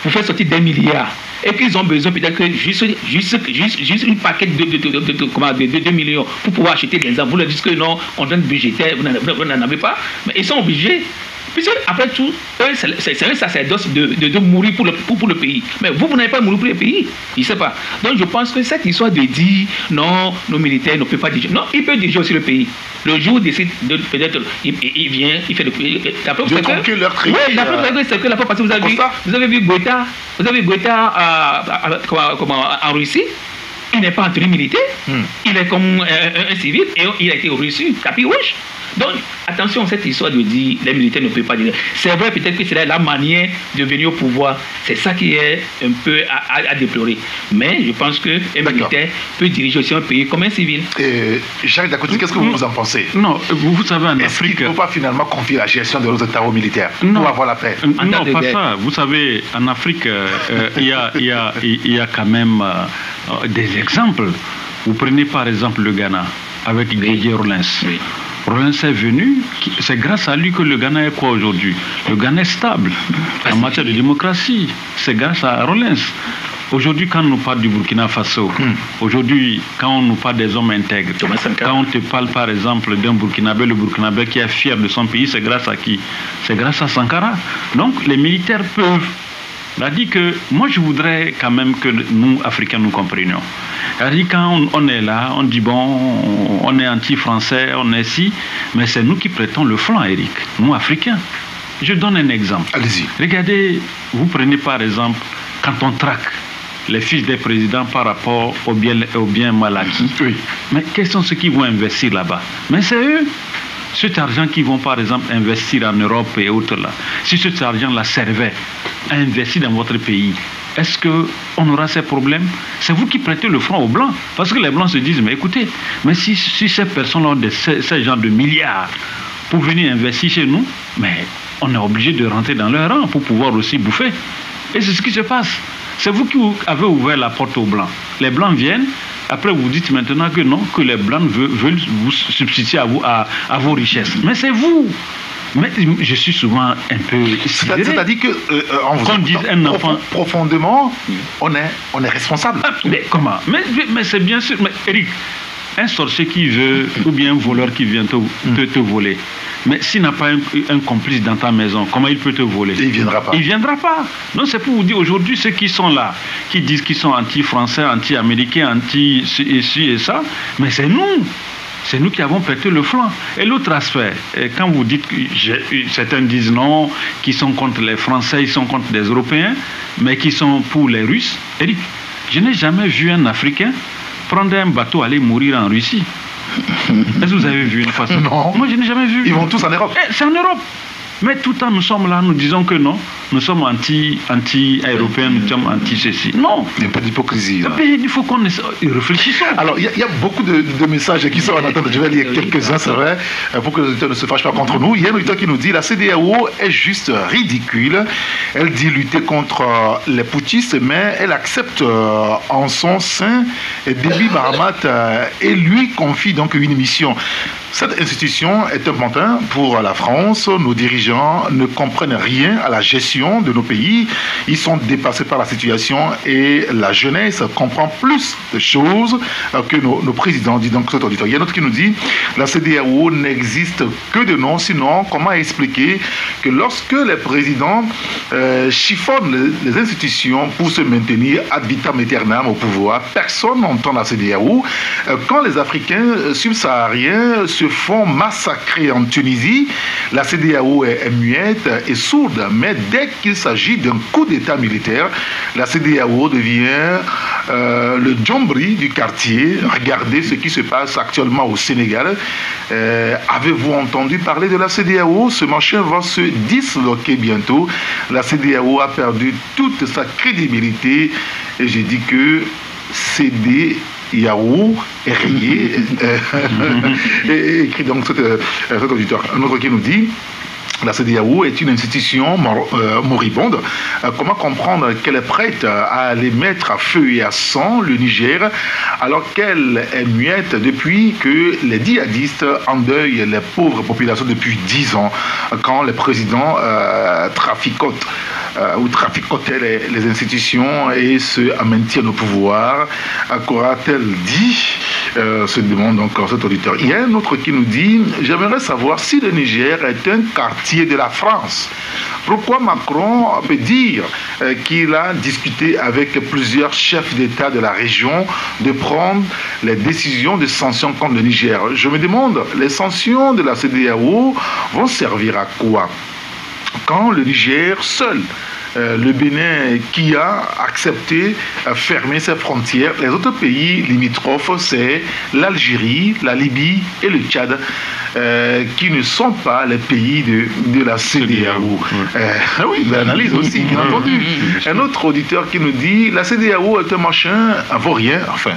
vous faites sortir des milliards, et qu'ils ont besoin peut-être que juste une paquette de 2 millions pour pouvoir acheter des armes. Vous leur dites que non, on donne budgétaire, vous n'en avez pas. Mais ils sont obligés. Puisque après tout, c'est un sacerdoce de mourir pour le pays. Mais vous n'avez pas mouru pour le pays. Il ne sait pas. Donc je pense que cette histoire de dire non, nos militaires ne peuvent pas diriger. Non, ils peuvent diriger aussi le pays. Le jour où il décide de peut-être, il vient, il fait le pays. La preuve, c'est que leur tri. Oui, la preuve, c'est que la preuve, parce que vous avez vu Goïta en Russie. Il n'est pas en tenue militaire. Il est comme un civil et il a été reçu, tapis rouge. Donc, attention, cette histoire de dire les militaires ne peuvent pas dire. C'est vrai, peut-être que c'est la manière de venir au pouvoir. C'est ça qui est un peu à déplorer. Mais je pense qu'un militaire peut diriger aussi un pays comme un civil. Jacques Dacoty, qu'est-ce que vous en pensez? Non, vous savez, en Afrique... Est-ce qu'il ne faut pas finalement confier la gestion de nos États aux militaires pour avoir la paix? Non, pas ça. Vous savez, en Afrique, il y a quand même des exemples. Vous prenez par exemple le Ghana avec Didier Rawlings. Oui. Rawlings est venu, c'est grâce à lui que le Ghana est quoi aujourd'hui? Le Ghana est stable en matière de démocratie. C'est grâce à Rawlings. Aujourd'hui, quand on nous parle du Burkina Faso, aujourd'hui, quand on nous parle des hommes intègres, quand on te parle par exemple d'un Burkinabé, le Burkinabé qui est fier de son pays, c'est grâce à qui? C'est grâce à Sankara. Donc les militaires peuvent. C'est-à-dire que moi je voudrais quand même que nous, Africains, nous comprenions. C'est-à-dire quand on est là, on dit bon, on est anti-français, on est si, mais c'est nous qui prêtons le flanc, Eric, nous, Africains. Je donne un exemple. Allez-y. Regardez, vous prenez par exemple, quand on traque les fiches des présidents par rapport au bien mal acquis. Oui. Mais quels sont ceux qui vont investir là-bas? Mais c'est eux. Cet argent qui vont par exemple investir en Europe et autres là, si cet argent-là servait à investir dans votre pays, est-ce qu'on aura ces problèmes? C'est vous qui prêtez le front aux Blancs. Parce que les Blancs se disent, mais écoutez, mais si ces personnes ont ces gens de milliards pour venir investir chez nous, mais on est obligé de rentrer dans leur rang pour pouvoir aussi bouffer. Et c'est ce qui se passe. C'est vous qui avez ouvert la porte aux Blancs. Les Blancs viennent, après vous dites maintenant que non, que les Blancs veulent vous substituer à vos richesses. Mais c'est vous. Mais je suis souvent un peu... C'est-à-dire que en vous dise un enfant... profondément, on est responsable. Ah, mais comment? Mais c'est bien sûr... Mais Eric, un sorcier qui veut, ou bien un voleur qui vient te voler, mais s'il n'a pas un complice dans ta maison, comment il peut te voler? Il ne viendra pas. Il ne viendra pas. Donc c'est pour vous dire, aujourd'hui, ceux qui sont là, qui disent qu'ils sont anti-français, anti-américains, anti-ci et ça, mais c'est nous. C'est nous qui avons prêté le flanc. Et l'autre aspect, quand vous dites que certains disent non, qui sont contre les Français, ils sont contre les Européens, mais qui sont pour les Russes, Eric, je n'ai jamais vu un Africain prendre un bateau, aller mourir en Russie. Est-ce que vous avez vu une façon? Non. Moi, je n'ai jamais vu. Ils vont tous en Europe. C'est en Europe. Mais tout le temps, nous sommes là, nous disons que non, nous sommes anti-européens, nous sommes anti-ceci. Non. Il y a un peu d'hypocrisie. Il faut qu'on réfléchisse. Alors, il y a beaucoup de messages qui sont en attente. Je vais lire quelques-uns, c'est vrai, pour que les auditeurs ne se fâchent pas contre nous. Il y a un auditeur qui nous dit la CEDEAO est juste ridicule. Elle dit lutter contre les putschistes, mais elle accepte en son sein Déby Mahamat et lui confie donc une mission. Cette institution est un pantin pour la France. Nos dirigeants ne comprennent rien à la gestion de nos pays. Ils sont dépassés par la situation et la jeunesse comprend plus de choses que nos présidents, dit donc cet auditeur. Il y a un autre qui nous dit la CEDEAO n'existe que de nom, sinon comment expliquer que lorsque les présidents chiffonnent les institutions pour se maintenir ad vitam aeternam au pouvoir, personne n'entend la CEDEAO. Quand les Africains subsahariens se font massacrer en Tunisie, la CEDEAO est muette et sourde, mais dès qu'il s'agit d'un coup d'État militaire, la CEDEAO devient le Djombri du quartier. Regardez ce qui se passe actuellement au Sénégal. Avez-vous entendu parler de la CEDEAO? Ce machin va se disloquer bientôt. La CEDEAO a perdu toute sa crédibilité et j'ai dit que CD Yahoo est rayé, écrit donc cet auditeur. Un autre qui nous dit la CEDEAO est une institution moribonde. Comment comprendre qu'elle est prête à aller mettre à feu et à sang le Niger alors qu'elle est muette depuis que les djihadistes endeuillent les pauvres populations depuis 10 ans quand les présidents traficotent ou traficotaient les institutions et se maintiennent au pouvoir? Qu'aura-t-elle dit? Se demande donc cet auditeur. Il y a un autre qui nous dit j'aimerais savoir si le Niger est un quartier de la France. Pourquoi Macron peut dire qu'il a discuté avec plusieurs chefs d'État de la région de prendre les décisions de sanctions contre le Niger? Je me demande, les sanctions de la CEDEAO vont servir à quoi quand le Niger seul, le Bénin qui a accepté fermer ses frontières, les autres pays limitrophes, c'est l'Algérie, la Libye et le Tchad, qui ne sont pas les pays de la CEDEAO. Oui, l'analyse aussi, bien entendu. Un autre auditeur qui nous dit la CEDEAO est un machin vaurien, enfin,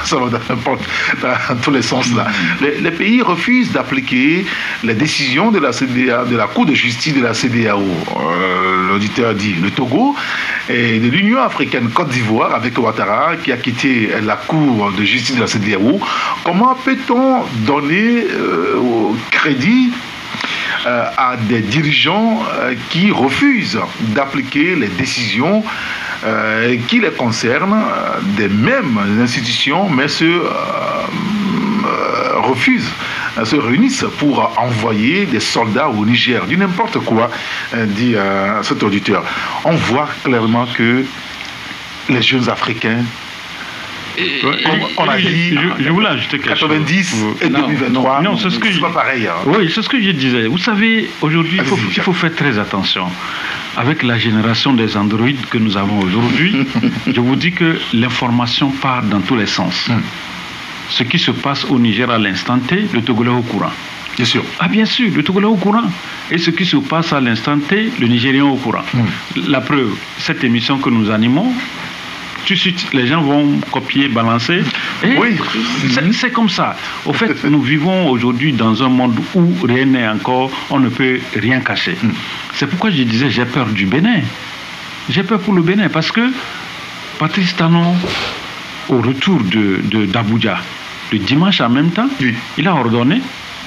ça va dans tous les sens là. Les pays refusent d'appliquer les décisions de la Cour de justice de la CEDEAO. L'auditeur dit le Togo et de l'Union africaine Côte d'Ivoire avec Ouattara qui a quitté la Cour de justice de la CEDEAO. Comment peut-on donner crédit à des dirigeants qui refusent d'appliquer les décisions qui les concernent, des mêmes institutions, mais refusent, se réunissent pour envoyer des soldats au Niger, du n'importe quoi, dit cet auditeur. On voit clairement que les jeunes Africains, on a dit je voulais ajouter quelque 90 chose. Et 2023, non, c'est ce que pas pareil. Hein. Oui, c'est ce que je disais. Vous savez, aujourd'hui, il faut faire très attention. Avec la génération des androïdes que nous avons aujourd'hui, je vous dis que l'information part dans tous les sens. Ce qui se passe au Niger à l'instant T, le Togolais est au courant. Bien sûr. Ah bien sûr, le Togolais est au courant. Et ce qui se passe à l'instant T, le Nigérien est au courant. La preuve, cette émission que nous animons, tout de suite, les gens vont copier, balancer. Et oui. C'est comme ça. Au fait, nous vivons aujourd'hui dans un monde où rien n'est encore, on ne peut rien cacher. C'est pourquoi je disais, j'ai peur du Bénin. J'ai peur pour le Bénin, parce que Patrice Talon, au retour d'Abuja, le dimanche en même temps, il a ordonné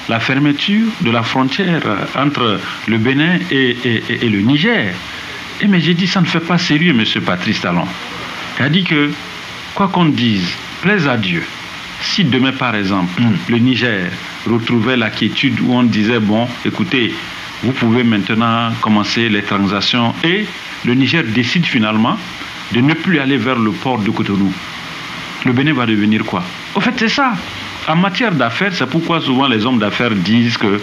la fermeture de la frontière entre le Bénin et le Niger. Et mais j'ai dit, ça ne fait pas sérieux, M. Patrice Talon. Il a dit que, quoi qu'on dise, plaise à Dieu. Si demain, par exemple, le Niger retrouvait la quiétude où on disait, bon, écoutez, vous pouvez maintenant commencer les transactions, et le Niger décide finalement de ne plus aller vers le port de Cotonou, le Bénin va devenir quoi? Au fait, c'est ça. En matière d'affaires, c'est pourquoi souvent les hommes d'affaires disent que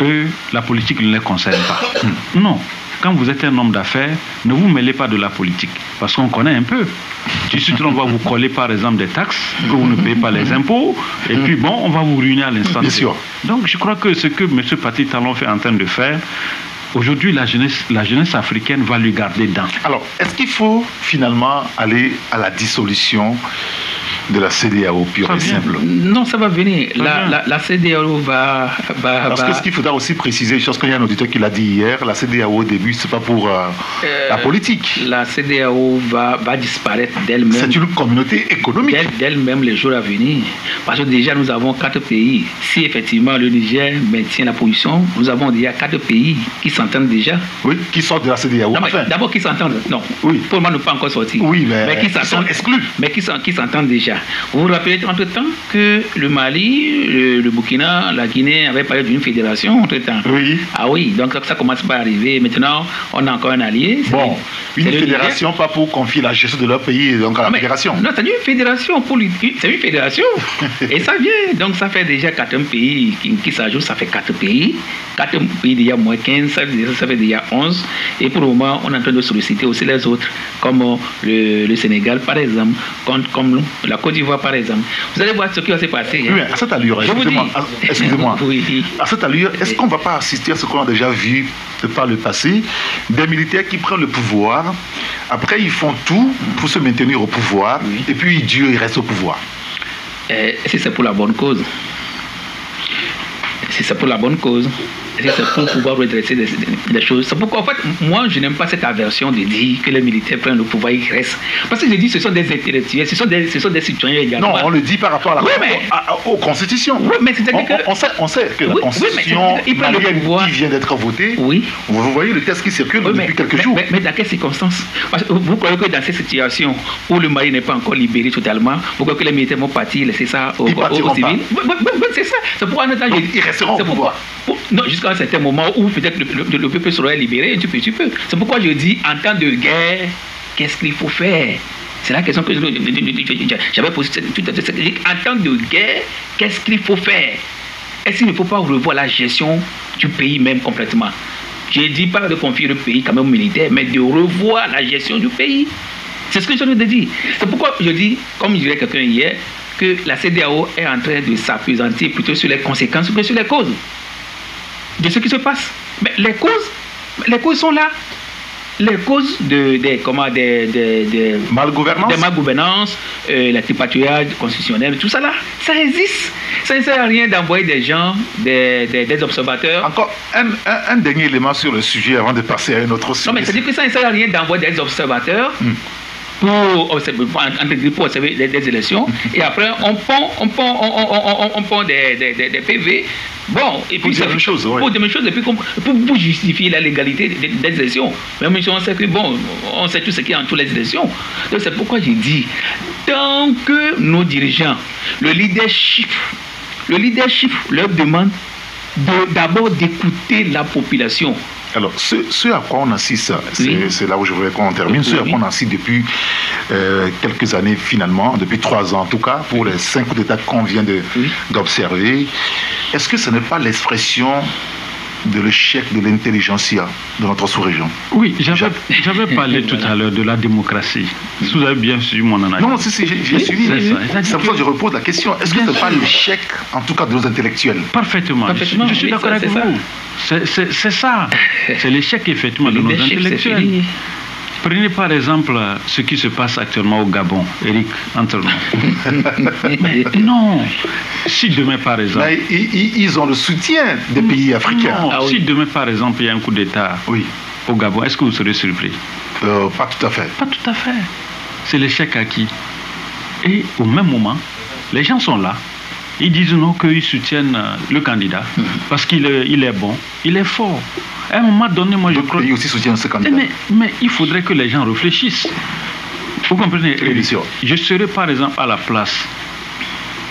eux, la politique ne les concerne pas. Non. Quand vous êtes un homme d'affaires, ne vous mêlez pas de la politique, parce qu'on connaît un peu. Tout de suite, on va vous coller par exemple des taxes, que vous ne payez pas les impôts, et puis bon, on va vous ruiner à l'instant. Bien sûr. Donc je crois que ce que M. Patrice Talon est en train de faire, aujourd'hui la jeunesse africaine va lui garder dedans. Alors, est-ce qu'il faut finalement aller à la dissolution de la CEDEAO pure et simple? Non, ça va venir. La CEDEAO va... Parce que ce qu'il faudra aussi préciser, chose qu'il y a un auditeur qui l'a dit hier, la CEDEAO au début, c'est pas pour la politique. La CEDEAO va disparaître d'elle-même. C'est une communauté économique. D'elle-même les jours à venir. Parce que déjà, nous avons 4 pays. Si effectivement le Niger maintient la position, nous avons déjà 4 pays qui s'entendent déjà. Oui, qui sortent de la CEDEAO. Non, enfin, d'abord qui s'entendent. Non, oui. Pour le moment, ne pas encore sortir. Oui, mais qui sont exclus. Mais qui s'entendent déjà. Vous vous rappelez entre-temps que le Mali, le Burkina, la Guinée avaient parlé d'une fédération entre-temps. Oui. Ah oui, donc ça commence pas à arriver. Maintenant, on a encore un allié. Bon, une fédération, pas pour confier la gestion de leur pays donc à la fédération. Non, c'est une fédération politique. C'est une fédération. Et ça vient. Donc ça fait déjà 4 pays qui s'ajoutent, ça fait 4 pays. 4 pays d'il y a moins 15, ça fait déjà 11. Et pour le moment, on est en train de solliciter aussi les autres, comme le Sénégal, par exemple, comme la Côte d'Ivoire, par exemple. Vous allez voir ce qui va se passer. Oui, à cette allure, excusez-moi. Oui. À cette allure, est-ce qu'on ne va pas assister à ce qu'on a déjà vu par le passé, des militaires qui prennent le pouvoir, après ils font tout pour se maintenir au pouvoir, et puis Dieu il reste au pouvoir? Si c'est pour la bonne cause. Si c'est pour la bonne cause. C'est pour pouvoir redresser des choses. C'est pourquoi, en fait, moi, je n'aime pas cette aversion de dire que les militaires prennent le pouvoir, ils restent. Parce que je dis ce sont des intellectuels, ce sont des citoyens également. Non, on le dit par rapport aux constitutions. Oui, mais c'est-à-dire que... On sait que la constitution qui vient d'être votée, vous voyez le texte qui circule depuis quelques jours. Mais dans quelles circonstances? Parce que vous croyez que dans cette situation où le Mali n'est pas encore libéré totalement, vous croyez que les militaires vont partir, laisser ça aux civils? C'est ça. C'est pourquoi ils resteront au pouvoir. Non, jusqu'à un certain moment où peut-être le peuple sera libéré, tu peux. C'est pourquoi je dis, en temps de guerre, qu'est-ce qu'il faut faire? C'est la question que j'avais posée. En temps de guerre, qu'est-ce qu'il faut faire? Est-ce qu'il ne faut pas revoir la gestion du pays même complètement? Je ne dis pas de confier le pays quand même militaire, mais de revoir la gestion du pays. C'est ce que je viens de dire. C'est pourquoi je dis, comme dirait quelqu'un hier, que la CEDEAO est en train de s'appesantir plutôt sur les conséquences que sur les causes de ce qui se passe. Mais les causes sont là. Les causes de malgouvernance, la tripatouillage constitutionnel, tout ça là, ça existe. Ça ne sert à rien d'envoyer des gens, des observateurs. Encore un dernier élément sur le sujet avant de passer à un autre sujet. Non, mais c'est-à-dire que ça ne sert à rien d'envoyer des observateurs pour observer des élections, et après on pond des PV. Bon, et puis pour dire une chose, pour dire une chose, et puis pour justifier la légalité des élections. Même si on sait que on sait tout ce qu'il y a en toutes les élections. Donc c'est pourquoi j'ai dit, tant que nos dirigeants, le leadership leur demande d'abord d'écouter la population. Alors, ce à quoi on assiste, c'est là où je voudrais qu'on termine, ce à quoi on assiste depuis quelques années finalement, depuis 3 ans en tout cas, pour les 5 coups d'État qu'on vient d'observer, est-ce que ce n'est pas l'expression de l'échec de l'intelligentsia de notre sous-région? Oui, j'avais parlé tout à l'heure de la démocratie. Vous avez bien suivi mon analyse. Non, si, j'ai suivi. C'est pour ça que je repose la question. Est-ce que ce n'est pas l'échec, en tout cas, de nos intellectuels? Parfaitement. Je suis d'accord avec vous. C'est ça. C'est l'échec, effectivement, de nos intellectuels. Prenez par exemple ce qui se passe actuellement au Gabon, Eric, entre nous. Mais non, si demain par exemple... Mais ils ont le soutien des pays africains. Non, si demain par exemple il y a un coup d'État au Gabon, est-ce que vous serez surpris? Pas tout à fait. Pas tout à fait. C'est l'échec acquis. Et au même moment, les gens sont là. Ils disent non, qu'ils soutiennent le candidat parce qu'il est bon, il est fort. À un moment donné, moi je crois... D'autres pays aussi soutiennent ce candidat. Mais il faudrait que les gens réfléchissent. Vous comprenez? Je serais par exemple à la place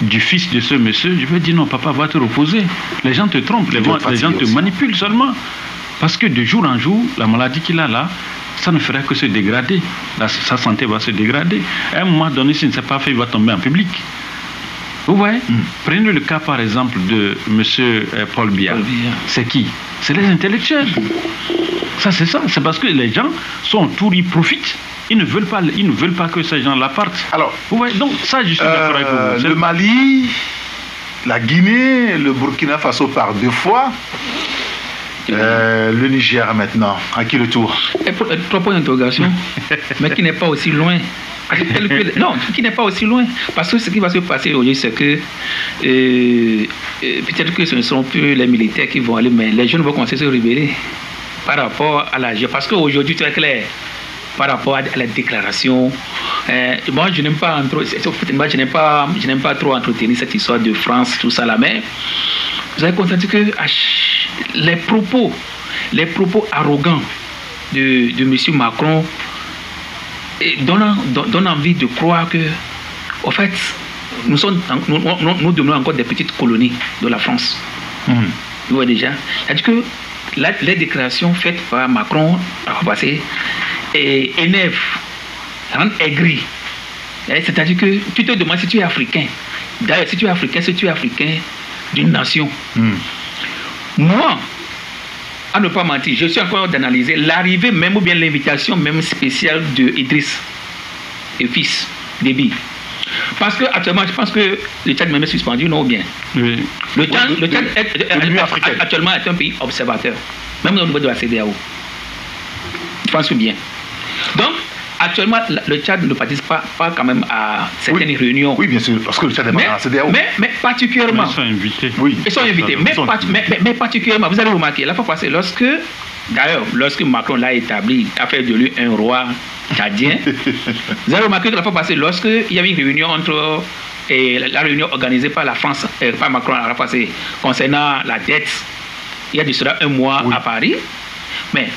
du fils de ce monsieur, je vais dire non, papa va te reposer. Les gens te trompent, les gens te manipulent seulement. Parce que de jour en jour, la maladie qu'il a là, ça ne ferait que se dégrader. Sa santé va se dégrader. À un moment donné, s'il ne s'est pas fait, il va tomber en public. Vous voyez? Prenez le cas par exemple de M. Paul Biya. C'est qui? C'est les intellectuels. Ça, c'est ça. C'est parce que les gens sont autour, ils profitent. Ils ne veulent pas que ces gens-là partent. Alors, vous voyez? Donc, ça, je suis d'accord avec vous. Le Mali, la Guinée, le Burkina Faso par 2 fois. Le Niger maintenant. À qui le tour? 3 points d'interrogation, mais qui n'est pas aussi loin. Non, qui n'est pas aussi loin. Parce que ce qui va se passer aujourd'hui, c'est que peut-être que ce ne seront plus les militaires qui vont aller, mais les jeunes vont commencer à se rebeller par rapport à la... Parce qu'aujourd'hui, c'est clair, par rapport à la déclaration, moi, je n'aime pas trop entretenir cette histoire de France, tout ça là, mais vous avez constaté que les propos arrogants de M. Macron donne envie de croire que, en fait, nous demeurons encore des petites colonies de la France. Vous voyez déjà. C'est-à-dire que les déclarations faites par Macron énervent, rendent aigri. C'est-à-dire que tu te demandes si tu es africain. D'ailleurs, si tu es africain d'une nation. Moi, à ne pas mentir, je suis encore d'analyser l'arrivée même ou bien l'invitation même spéciale de Idriss et fils Déby. Parce que actuellement, je pense que le Tchad même est suspendu, non bien. Oui. Le Tchad actuellement est un pays observateur, même au niveau de la CEDEAO. Je pense que bien. Donc, actuellement, le Tchad ne participe pas quand même à certaines réunions. Oui, bien sûr, parce que le Tchad est dans la CEDEAO. Mais particulièrement... Ils sont invités. Oui. Ils sont invités. Mais particulièrement, vous avez remarqué, la fois passée, lorsque Macron l'a établi, a fait de lui un roi tchadien, vous avez remarqué que la fois passée, lorsqu'il y avait une réunion entre... la réunion organisée par la France, par Macron la fois passée, concernant la dette, il y a de cela 1 mois à Paris, mais...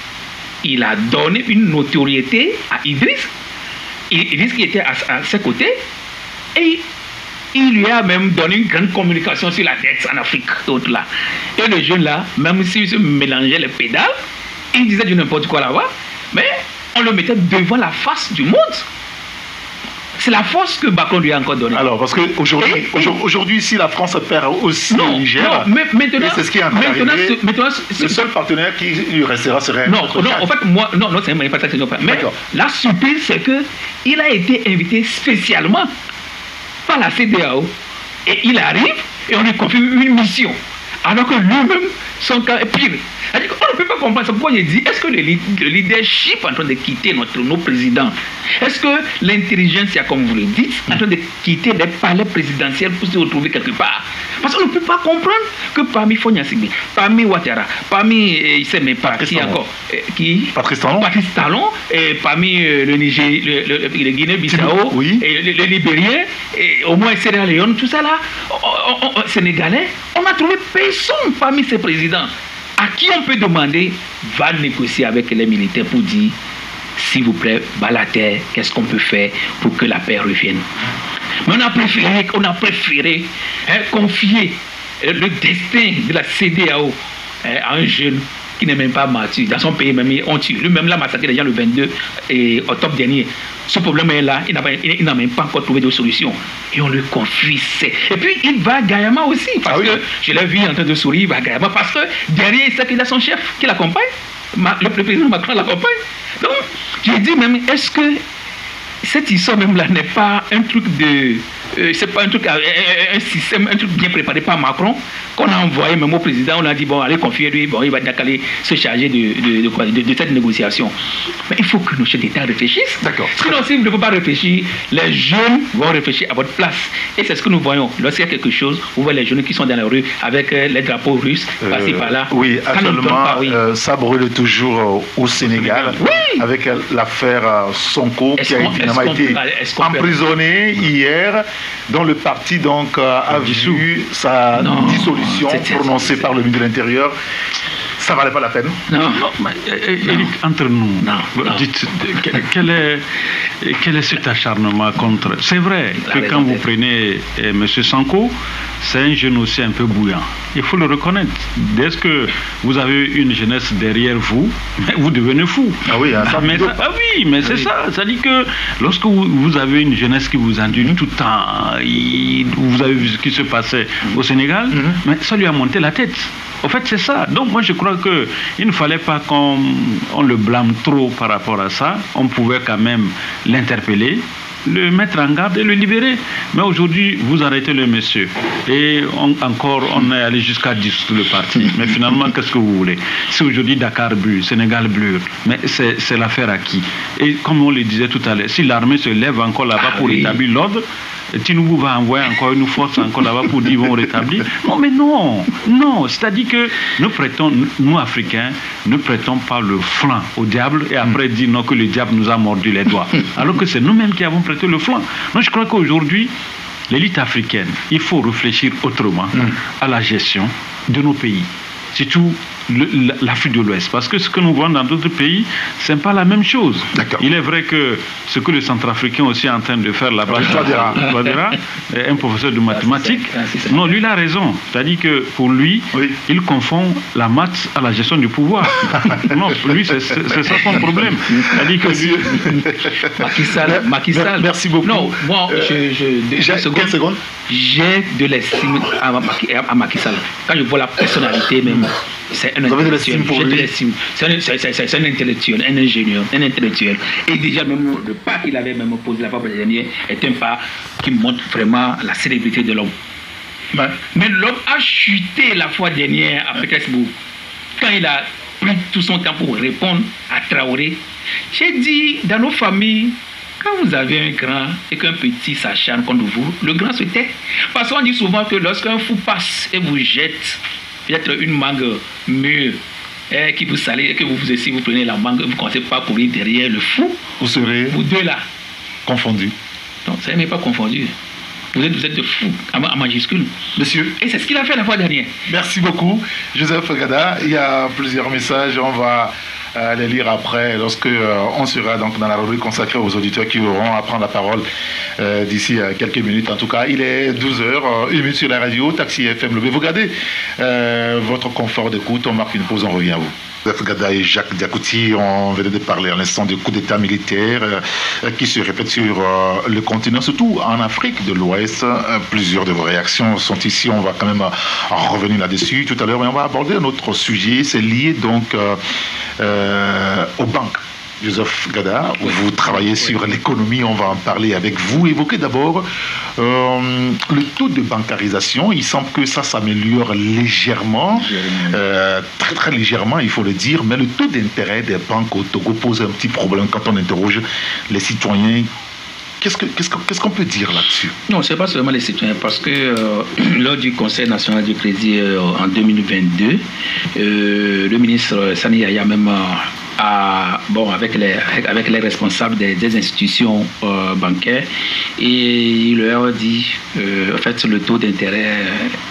il a donné une notoriété à Idriss. Idriss qui était à ses côtés. Et il lui a même donné une grande communication sur la dette en Afrique. Là. Et le jeune là, même s'il se mélangeait les pédales, il disait du n'importe quoi là-bas, mais on le mettait devant la face du monde. C'est la force que Macron lui a encore donnée. Alors, parce qu'aujourd'hui, si la France perd aussi le Niger, maintenant, c'est ce qui est en train d'arriver, le seul partenaire qui lui restera serait... Non, en fait, c'est pas ça que je ne pas. Mais la surprise, c'est qu'il a été invité spécialement par la CEDEAO. Et il arrive et on lui confie une mission. Alors que lui-même, son cas est pire. On ne peut pas comprendre. C'est pourquoi j'ai dit, est-ce que le leadership est en train de quitter nos présidents? Est-ce que l'intelligence, comme vous le dites, est en train de quitter les palais présidentiels pour se retrouver quelque part? Parce qu'on ne peut pas comprendre que parmi Fogna Sigbe, parmi Ouattara, parmi, il ne sait même pas qui encore, Patrice Talon, et parmi le Niger, le Guinée-Bissau, oui. et le Libérien, et au moins Sierra Leone, tout ça là, Sénégalais, on a trouvé personne parmi ces présidents à qui on peut demander, va négocier avec les militaires pour dire, s'il vous plaît, Balater, qu'est-ce qu'on peut faire pour que la paix revienne. Mais on a préféré confier le destin de la CEDEAO à un jeune qui n'est même pas mature. Dans son pays, même, on tue. Lui-même l'a massacré déjà le 22 octobre dernier. Ce problème est là, il n'a même pas encore trouvé de solution. Et on le confie. Et puis, il va à Gayama aussi, parce que je l'ai vu en train de sourire, il va à Gayama, parce que derrière, il sait qu'il a son chef qui l'accompagne. Le président Macron l'accompagne. Donc, j'ai dit même, est-ce que cette histoire même là n'est pas un truc de... c'est pas un truc, un système, un truc bien préparé par Macron, qu'on a envoyé même au président, on a dit, bon, allez confier lui, bon, il va aller se charger de cette négociation. Mais il faut que nos chefs d'État réfléchissent. D'accord. Sinon, si vous ne pouvez pas réfléchir, les jeunes vont réfléchir à votre place. Et c'est ce que nous voyons. Lorsqu'il y a quelque chose, vous voyez les jeunes qui sont dans la rue avec les drapeaux russes, passés par là. Oui, actuellement, ça brûle toujours au Sénégal, oui, avec l'affaire Sonko, qui a finalement été emprisonné hier, dont le parti donc a vu sa dissolution prononcée par le ministre de l'Intérieur. Ça valait pas la peine. Non, Éric, entre nous, dites, quel est cet acharnement contre... C'est vrai que quand vous prenez M. Sonko, c'est un jeune aussi un peu bouillant. Il faut le reconnaître. Dès que vous avez une jeunesse derrière vous, vous devenez fou. Ah oui, mais c'est ça. Ça dit que lorsque vous avez une jeunesse qui vous endure tout le temps, vous avez vu ce qui se passait au Sénégal, mais ça lui a monté la tête. En fait, c'est ça. Donc, moi, je crois qu'il ne fallait pas qu'on le blâme trop par rapport à ça. On pouvait quand même l'interpeller, le mettre en garde et le libérer. Mais aujourd'hui, vous arrêtez le monsieur. Et on est allé jusqu'à dissoudre le parti. Mais finalement, qu'est-ce que vous voulez? C'est aujourd'hui Dakar brûle, Sénégal brûle. Mais c'est l'affaire à qui? Et comme on le disait tout à l'heure, si l'armée se lève encore là-bas pour établir l'ordre, Tinubu va envoyer encore une force encore là-bas pour dire qu'ils vont rétablir. Non, mais non. C'est-à-dire que nous Africains, ne prêtons pas le flanc au diable et après dire non, que le diable nous a mordu les doigts. Alors que c'est nous-mêmes qui avons prêté le flanc. Donc je crois qu'aujourd'hui, l'élite africaine, il faut réfléchir autrement à la gestion de nos pays. Surtout l'Afrique de l'Ouest. Parce que ce que nous voyons dans d'autres pays, ce n'est pas la même chose. Il est vrai que ce que le Centrafricain aussi est en train de faire là-bas, Touadéra, un professeur de mathématiques, non, lui il a raison. C'est-à-dire que pour lui, il confond la maths à la gestion du pouvoir. Non, pour lui, c'est ça son problème. C'est-à-dire que Macky Sall. Merci beaucoup. Non, moi, quelle seconde? J'ai de l'estime à Macky Sall. Quand je vois la personnalité même, c'est un intellectuel. C'est un intellectuel, un ingénieur, un intellectuel. Et déjà, même le pas qu'il avait même posé la fois dernière est un pas qui montre vraiment la célébrité de l'homme. Mais l'homme a chuté la fois dernière à Pétersbourg. Quand il a pris tout son temps pour répondre à Traoré, j'ai dit, dans nos familles, quand vous avez un grand et qu'un petit s'acharne contre vous, le grand se tait. Parce qu'on dit souvent que lorsqu'un fou passe et vous jette peut-être une mangue mûre qui vous salez et que vous aussi vous prenez la mangue, vous ne commencez pas à courir derrière le fou, vous serez vous deux là confondus. Non, ça n'est pas confondu. Vous êtes de fou en majuscule. Monsieur. Et c'est ce qu'il a fait la fois dernière. Merci beaucoup, Joseph Gada. Il y a plusieurs messages. On va les lire après, lorsque on sera donc dans la rubrique consacrée aux auditeurs qui auront à prendre la parole d'ici quelques minutes. En tout cas, il est 12h, 1 minute sur la radio, Taxi FM. Vous gardez votre confort d'écoute. On marque une pause, on revient à vous. Joseph Gada et Jacques Diakouti, on venait de parler à l'instant du coup d'État militaire qui se répète sur le continent, surtout en Afrique de l'Ouest. Plusieurs de vos réactions sont ici, on va quand même en revenir là-dessus tout à l'heure, mais on va aborder un autre sujet, c'est lié donc aux banques. Joseph Gada, vous travaillez sur l'économie, on va en parler avec vous. Évoquez d'abord le taux de bancarisation. Il semble que ça s'améliore légèrement, très très légèrement, il faut le dire, mais le taux d'intérêt des banques au Togo pose un petit problème quand on interroge les citoyens Qu'est-ce qu'on peut dire là-dessus? Non, ce n'est pas seulement les citoyens, parce que lors du Conseil national du crédit en 2022, le ministre Sani Yaya même avec les responsables des institutions bancaires, et il leur dit en fait le taux d'intérêt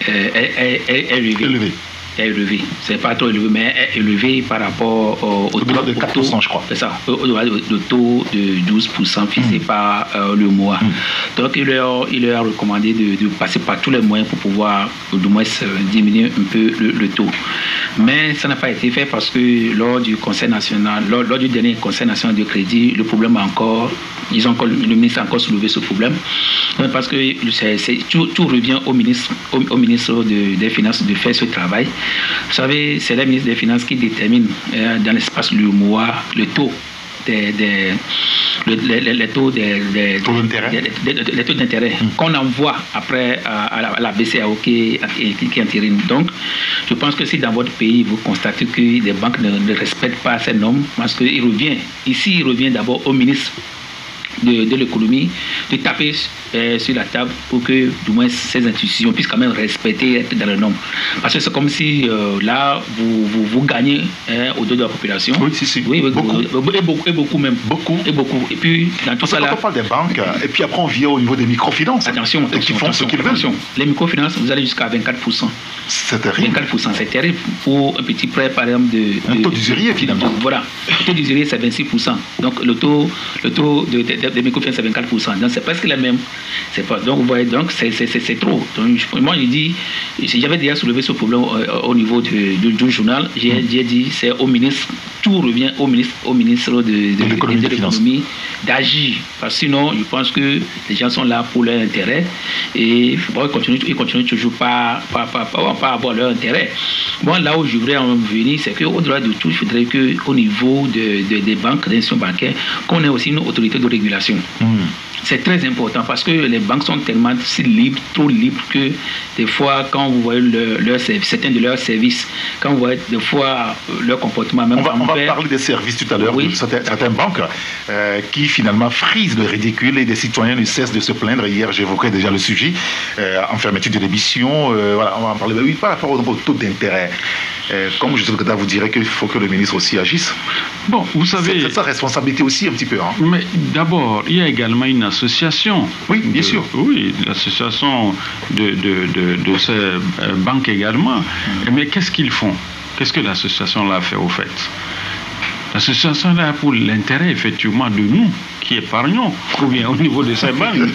est élevé. Est élevé. C'est pas trop élevé, mais est élevé par rapport au taux de 4%, je crois. C'est ça, le taux de 12% fixé par le mois. Donc, il leur a recommandé de passer par tous les moyens pour pouvoir, du moins, diminuer un peu le taux. Mais ça n'a pas été fait parce que lors du dernier Conseil national de crédit, le problème le ministre a encore soulevé ce problème. Parce que tout revient au ministre des Finances de faire ce travail. Vous savez, c'est le ministre des Finances qui détermine dans l'espace du mois le taux les taux d'intérêt qu'on envoie après à la BCAO qui entérine. Donc, je pense que si dans votre pays, vous constatez que les banques ne respectent pas ces normes, parce qu'il revient d'abord au ministre de l'économie de taper sur la table pour que du moins ces institutions puissent quand même respecter, être dans les normes. Parce que c'est comme si là vous gagnez au dos de la population. Oui, si. Oui, beaucoup même. Beaucoup. Et puis dans tout ça là. Quand on parle des banques, et puis après on vient au niveau des microfinances. Attention, qui font ce qu'ils veulent. Les microfinances, vous allez jusqu'à 24%. C'est terrible. 24%, c'est terrible pour un petit prêt par exemple un taux d'usurier finalement. Voilà. Le taux d'usurier c'est 26%. Donc le taux des microfinances c'est 24%. Donc c'est presque la même. Donc vous voyez, donc c'est trop. Donc moi je dis, j'avais déjà soulevé ce problème au niveau du journal. J'ai dit c'est au ministre, tout revient au ministre de l'économie d'agir. Parce que sinon je pense que les gens sont là pour leur intérêt et ils continuent toujours pas avoir leur intérêt. Moi là où je voudrais en venir, c'est qu'au-delà de tout, il faudrait qu'au niveau des banques, des institutions bancaires, qu'on ait aussi une autorité de régulation. C'est très important parce que les banques sont tellement si libres, trop libres, que des fois, quand vous voyez certains de leurs services, quand vous voyez des fois leur comportement, même on va parler des services tout à l'heure, de certaines banques qui finalement frisent le ridicule et des citoyens ne cessent de se plaindre. Hier, j'évoquais déjà le sujet en fermeture de l'émission. Voilà, on va en parler. Oui, par rapport au taux d'intérêt. Comme je vous dirais qu'il faut que le ministre aussi agisse. Bon, vous savez... C'est sa responsabilité aussi un petit peu. Mais d'abord, il y a également une association. Oui, bien sûr. Oui, l'association de ces banques également. Mais qu'est-ce qu'ils font? Qu'est-ce que l'association là fait au fait? L'association là pour l'intérêt effectivement de nous qui épargnons, ou bien au niveau de ces banques.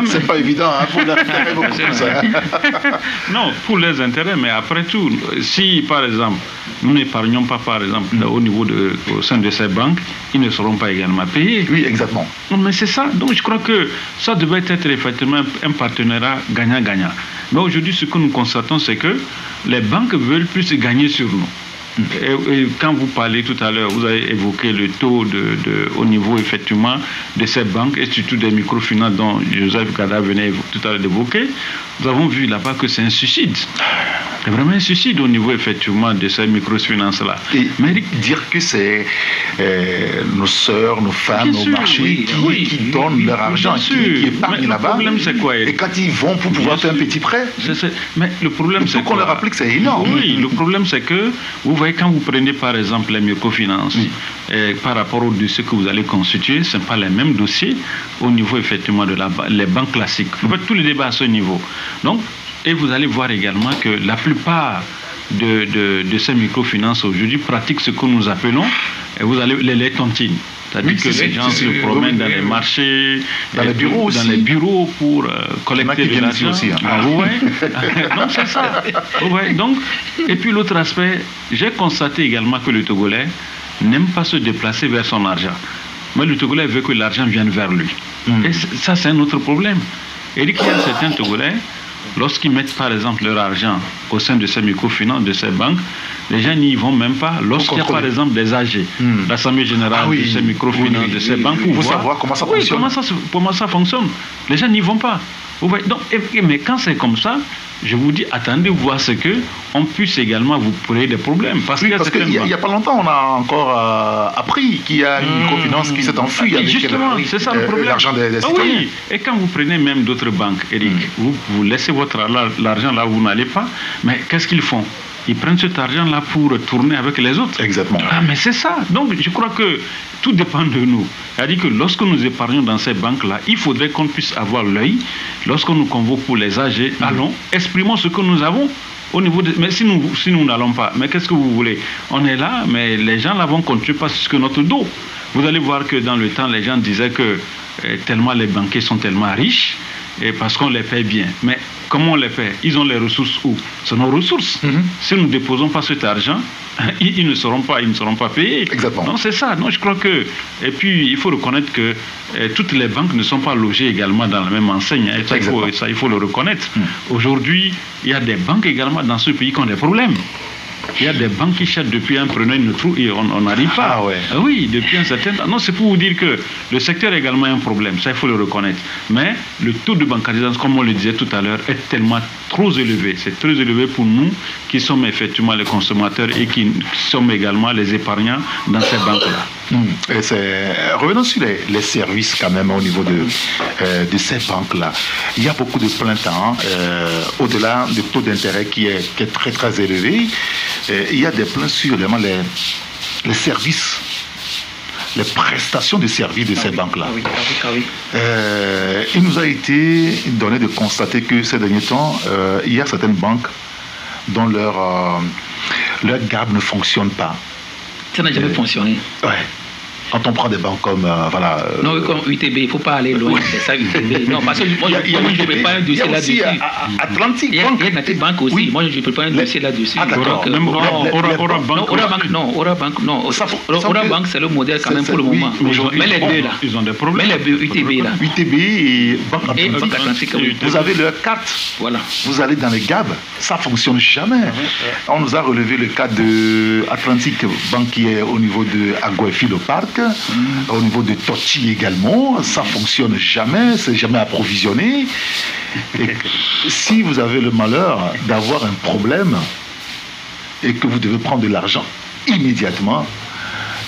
C'est pas évident pour l'intérêt beaucoup plus. Non, pour les intérêts, mais après tout, si par exemple nous n'épargnons pas par exemple au sein de ces banques, ils ne seront pas également payés. Oui, exactement. Non, mais c'est ça. Donc je crois que ça devait être effectivement un partenariat gagnant-gagnant. Mais aujourd'hui, ce que nous constatons, c'est que les banques veulent plus gagner sur nous. Et quand vous parlez tout à l'heure, vous avez évoqué le taux au niveau effectivement de ces banques et surtout des microfinances dont Joseph Gada venait tout à l'heure d'évoquer. Nous avons vu là-bas que c'est un suicide. C'est vraiment un suicide au niveau effectivement de ces microfinances-là. Et dire que c'est nos sœurs, nos femmes, nos marchés qui donnent leur argent, qui épargnent là-bas. Le problème c'est quoi? Et quand ils vont pour pouvoir faire un petit prêt, mais le problème c'est qu'on leur rappelle que c'est énorme. Oui, le problème c'est que vous voyez quand vous prenez par exemple les microfinances, par rapport au dossier que vous allez constituer, ce n'est pas les mêmes dossiers au niveau effectivement de les banques classiques. En fait, tous les débats à ce niveau. Donc, et vous allez voir également que la plupart de ces microfinances aujourd'hui pratiquent ce que nous appelons, et vous allez les tontines. C'est-à-dire que les gens se promènent dans les marchés, dans les bureaux pour collecter de l'argent. Aussi, hein. Non, c'est ça. Donc, et puis l'autre aspect, j'ai constaté également que le Togolais n'aime pas se déplacer vers son argent. Mais le Togolais veut que l'argent vienne vers lui. Et ça, c'est un autre problème. Et qu'il y a certains Togolais, lorsqu'ils mettent par exemple leur argent au sein de ces microfinances, de ces banques, les gens n'y vont même pas. Lorsqu'il y a par exemple des AG, l'Assemblée générale de ces microfinances, de ces banques, il faut savoir comment ça fonctionne. Comment ça fonctionne. Les gens n'y vont pas. Vous voyez, donc, mais quand c'est comme ça, je vous dis, attendez voir ce que on puisse également vous créer des problèmes. Parce qu'il n'y a pas longtemps, on a encore appris qu'il y a une microfinance qui s'est enfuie avec c'est ça le problème. L'argent des citoyens. Oui. Et quand vous prenez même d'autres banques, Eric, vous laissez l'argent là où vous n'allez pas, mais qu'est-ce qu'ils font? Ils prennent cet argent-là pour tourner avec les autres. Exactement. Ah, mais c'est ça. Donc, je crois que tout dépend de nous. C'est-à-dire que lorsque nous épargnons dans ces banques-là, il faudrait qu'on puisse avoir l'œil. Lorsqu'on nous convoque pour les âgés, allons, exprimons ce que nous avons. Au niveau de... Mais si nous n'allons pas, mais qu'est-ce que vous voulez? On est là, mais les gens là vont continuer parce que notre dos. Vous allez voir que dans le temps, les gens disaient que tellement les banquiers sont tellement riches, et parce qu'on les paye bien. Mais comment on les paye? Ils ont les ressources où? C'est nos ressources. Si nous ne déposons pas cet argent, ils ne seront pas payés. Exactement. Non, c'est ça. Non, je crois que... Et puis, il faut reconnaître que toutes les banques ne sont pas logées également dans la même enseigne. Et ça, il faut le reconnaître. Aujourd'hui, il y a des banques également dans ce pays qui ont des problèmes. Il y a des banques qui cherchent depuis un preneur une trou et on n'arrive pas. Ah ouais. Oui, depuis un certain temps. Non, c'est pour vous dire que le secteur est également un problème. Ça, il faut le reconnaître. Mais le taux de bancarisation, comme on le disait tout à l'heure, est tellement trop élevé. C'est très élevé pour nous qui sommes effectivement les consommateurs et qui sommes également les épargnants dans ces banques-là. Revenons sur les services quand même au niveau de ces banques-là. Il y a beaucoup de plaintes, au-delà du taux d'intérêt qui est très très élevé. Il y a des plaintes sur vraiment les services, les prestations de services de ces banques-là. Il nous a été donné de constater que ces derniers temps, il y a certaines banques dont leur GAB ne fonctionne pas. Ça n'a jamais fonctionné. Ouais. Quand on prend des banques comme non, comme UTB, il ne faut pas aller loin. C'est ça, UTB. Non, parce que moi, je ne prépare un dossier là-dessus. Atlantique. Il y a Atlantic Bank aussi. Oui. Moi, je prépare un dossier là-dessus. Ah, d'accord. Aura Bank, non. Aura Bank, c'est le modèle quand même pour le moment. Mais les deux là. Ils ont des problèmes. Mais les UTB là. UTB et Banque Atlantique. Vous avez leur carte. Voilà. Vous allez dans les GAB. Ça ne fonctionne jamais. On nous a relevé le cas de Atlantic Bank qui est au niveau de Aguaifilo Park. Au niveau de Tochi également, ça ne fonctionne jamais, c'est jamais approvisionné. Et si vous avez le malheur d'avoir un problème et que vous devez prendre de l'argent immédiatement,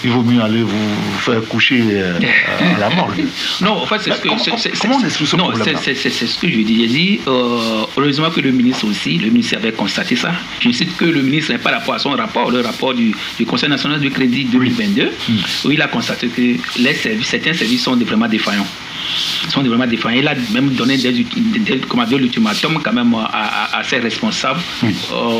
il vaut mieux aller vous faire coucher à la morgue. Non, en fait, c'est ce que... Comment on explique ce problème-là? C'est ce que je dis. J'ai dit, heureusement que le ministre aussi, le ministre avait constaté ça. Je cite que le ministre n'est pas rapport à son rapport, le rapport du Conseil national du crédit 2022, où il a constaté que certains services sont vraiment défaillants. Il a même donné l'ultimatum quand même à ses responsables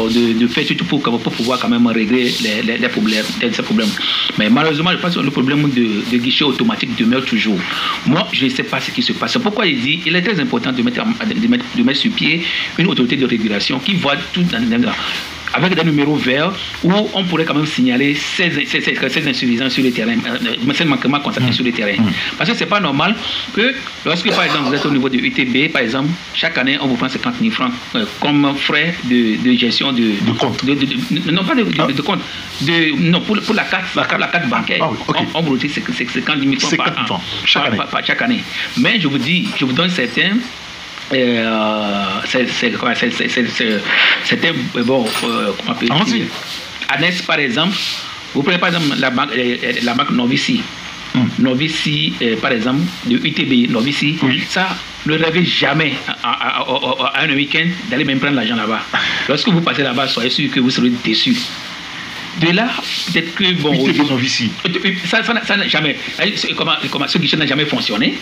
de faire tout pour pouvoir quand même régler les problèmes, ces problèmes. Mais malheureusement, je pense que le problème de guichet automatique demeure toujours. Moi, je ne sais pas ce qui se passe. Pourquoi il dit il est très important de mettre sur pied une autorité de régulation qui voit tout avec des numéros verts où on pourrait quand même signaler ces insuffisances sur le terrain, ces manquements constatés sur le terrain. Parce que ce n'est pas normal que lorsque, par exemple, vous êtes au niveau de UTB, par exemple, chaque année, on vous prend 50 000 francs comme frais de gestion de compte. Non, pas de compte. Non, pour la carte bancaire. Ah, okay. On vous retire 50 000 francs chaque année. Mais je vous dis, je vous donne certains. C'était bon, comment peut-il dire, Anes par exemple, vous prenez par exemple la banque Novici. Novici, par exemple, de UTB, Novici, ça ne rêvez jamais à un week-end d'aller même prendre l'argent là-bas. Lorsque vous passez là-bas, soyez sûr que vous serez déçus. De là, peut-être que bon. Ça n'a jamais. Ce guichet n'a jamais fonctionné.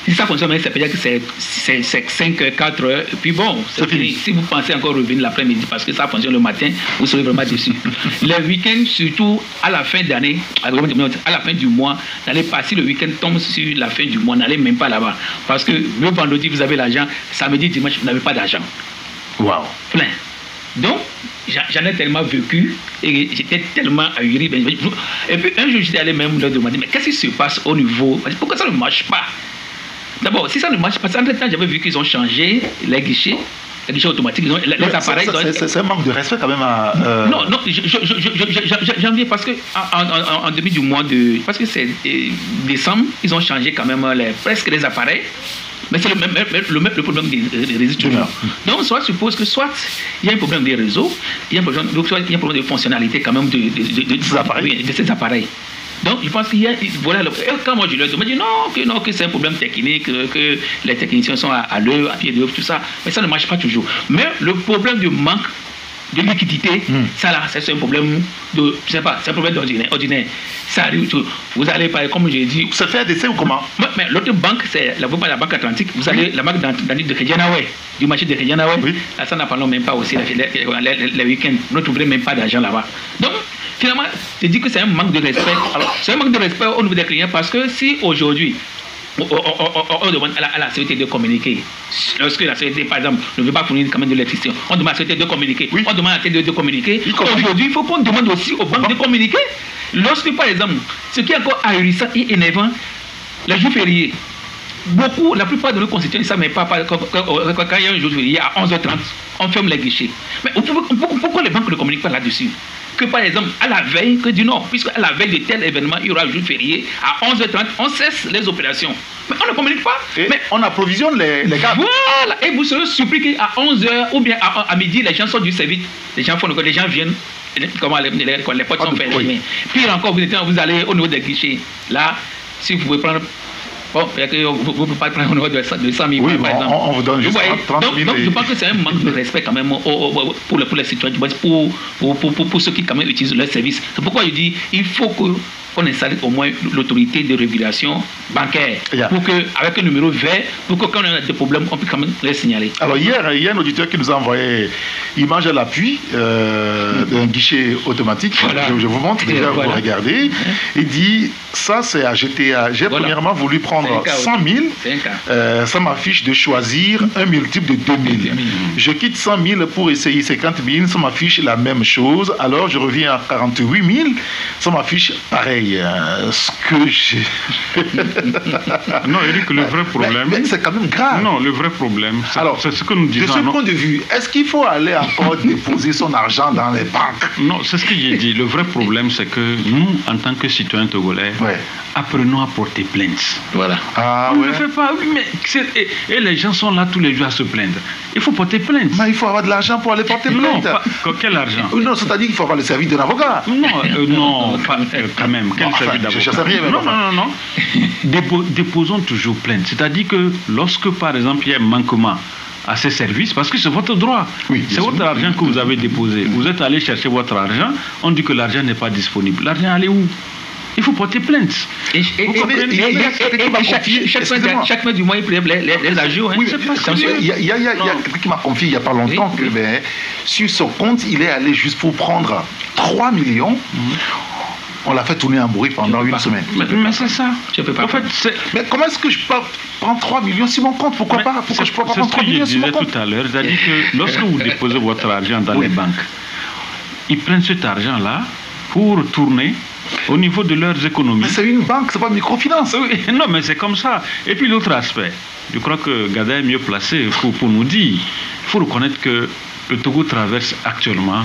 Si ça fonctionne, ça veut dire que c'est 5, 4 heures. Et puis bon, c'est fini. Si vous pensez encore revenir l'après-midi parce que ça fonctionne le matin, vous serez vraiment déçus. Les week-ends, surtout à la fin d'année, à la fin du mois, n'allez pas. Si le week-end tombe sur la fin du mois, n'allez même pas là-bas. Parce que le vendredi, vous avez l'argent. Samedi, dimanche, vous n'avez pas d'argent. Waouh. Plein. Donc, j'en ai tellement vécu et j'étais tellement ahuri. Et puis un jour, j'étais allé même leur demander, mais qu'est-ce qui se passe au niveau? Pourquoi ça ne marche pas? D'abord, si ça ne marche pas, en temps, j'avais vu qu'ils ont changé les guichets automatiques, les appareils. C'est un manque de respect quand même à... Non, j'en viens parce que en début du mois de... Parce que c'est décembre, ils ont changé quand même presque les appareils. Mais c'est le problème des réseaux toujours. Donc, soit suppose que soit il y a un problème des réseaux, il y a un problème, donc, soit il y a un problème de fonctionnalité quand même de ces appareils. Donc, je pense qu'il y a. Voilà, quand moi je leur dis, non, que c'est un problème technique, que les techniciens sont à l'œuvre, à pied d'œuvre, tout ça. Mais ça ne marche pas toujours. Mais le problème du manque de liquidité, ça là, c'est un problème de. Je sais pas, c'est un problème ordinaire. Ça arrive, vous allez, comme je l'ai dit. Ça fait un dessin ou comment? Mais l'autre banque, c'est la Banque Atlantique. Vous allez, la banque de Kedianawe, du marché de Kedianawe. Oui. Là, ça n'en parlons même pas aussi les week-ends. Vous ne trouverez même pas d'argent là-bas. Donc, finalement, je dis que c'est un manque de respect. Alors, c'est un manque de respect au niveau des clients parce que si aujourd'hui, on demande à la société de communiquer, lorsque la société, par exemple, ne veut pas fournir quand même de l'électricité, on demande à la société de communiquer. Oui. On demande à la société de communiquer. Aujourd'hui, il faut qu'on demande aussi aux banques de communiquer. Lorsque, par exemple, ce qui est encore ahurissant et énervant, les jours fériés, la plupart de nos concitoyens ne savent même pas quand il y a un jour férié à 11h30, on ferme les guichets. Mais pourquoi les banques ne communiquent pas là-dessus? Que par exemple, à la veille, que du Nord, puisque à la veille de tel événement, il y aura un jour férié, à 11h30, on cesse les opérations. Mais on ne communique pas. Mais on approvisionne les câbles. Voilà. Et vous serez surpris qu'à 11h ou bien à midi, les gens sortent du service. Les gens viennent. Comment les portes sont fermées. Puis encore, vous allez au niveau des guichets. Là, si vous pouvez prendre. Bon, vous ne pouvez pas prendre au niveau de 100 000 oui, par exemple. On vous donne juste 30 000. Donc, je pense que c'est un manque de respect quand même pour les citoyens, pour ceux qui quand même utilisent leur service. C'est pourquoi je dis il faut qu'on installe au moins l'autorité de régulation bancaire pour qu'avec un numéro vert, pour que quand on a des problèmes, on puisse quand même les signaler. Alors hier, il y a un auditeur qui nous a envoyé image à l'appui d'un guichet automatique. Voilà. Je vous montre, déjà vous regardez. Il dit, ça c'est à GTA. J'ai premièrement voulu prendre 100 000. Ça m'affiche de choisir un multiple de 2000. Je quitte 100 000 pour essayer 50 000. Ça m'affiche la même chose. Alors je reviens à 48 000. Ça m'affiche pareil. Ce que j'ai... Non, Eric, le vrai problème... Mais c'est quand même grave. Non, le vrai problème, c'est ce que nous disons... De ce point de vue, est-ce qu'il faut aller encore déposer son argent dans les banques? Non, c'est ce que j'ai dit. Le vrai problème, c'est que nous, en tant que citoyens togolais, apprenons à porter plainte. Voilà. On ne le fait pas. Oui, mais et les gens sont là tous les jours à se plaindre. Il faut porter plainte. Mais il faut avoir de l'argent pour aller porter plainte. Non, quel argent? Non, c'est-à-dire qu'il faut avoir le service d'un avocat. Non, pas, quand même. Quel service d'avocat? Je ne sais rien. Non. Déposons toujours plainte. C'est-à-dire que lorsque, par exemple, il y a un manquement à ces services, parce que c'est votre droit. Oui, c'est votre argent que vous avez déposé. Vous êtes allé chercher votre argent, on dit que l'argent n'est pas disponible. L'argent, allez où? Il faut porter plainte. Chaque mois du mois, il prélève les agios. Oui, il y a quelqu'un qui m'a confié il n'y a pas longtemps que sur son compte, il est allé juste pour prendre 3 millions. On l'a fait tourner en bruit pendant une semaine. Mais c'est ça. Je peux pas. En fait, mais comment est-ce que je peux prendre 3 millions sur mon compte? Pourquoi pas? Pourquoi je peux pas prendre 3 millions sur mon compte? C'est ce que je disais tout à l'heure. C'est-à-dire que lorsque vous déposez votre argent dans les banques, ils prennent cet argent-là pour tourner au niveau de leurs économies. Mais c'est une banque, c'est pas une microfinance. Oui, non, mais c'est comme ça. Et puis l'autre aspect, je crois que Gada est mieux placé pour nous dire, il faut reconnaître que le Togo traverse actuellement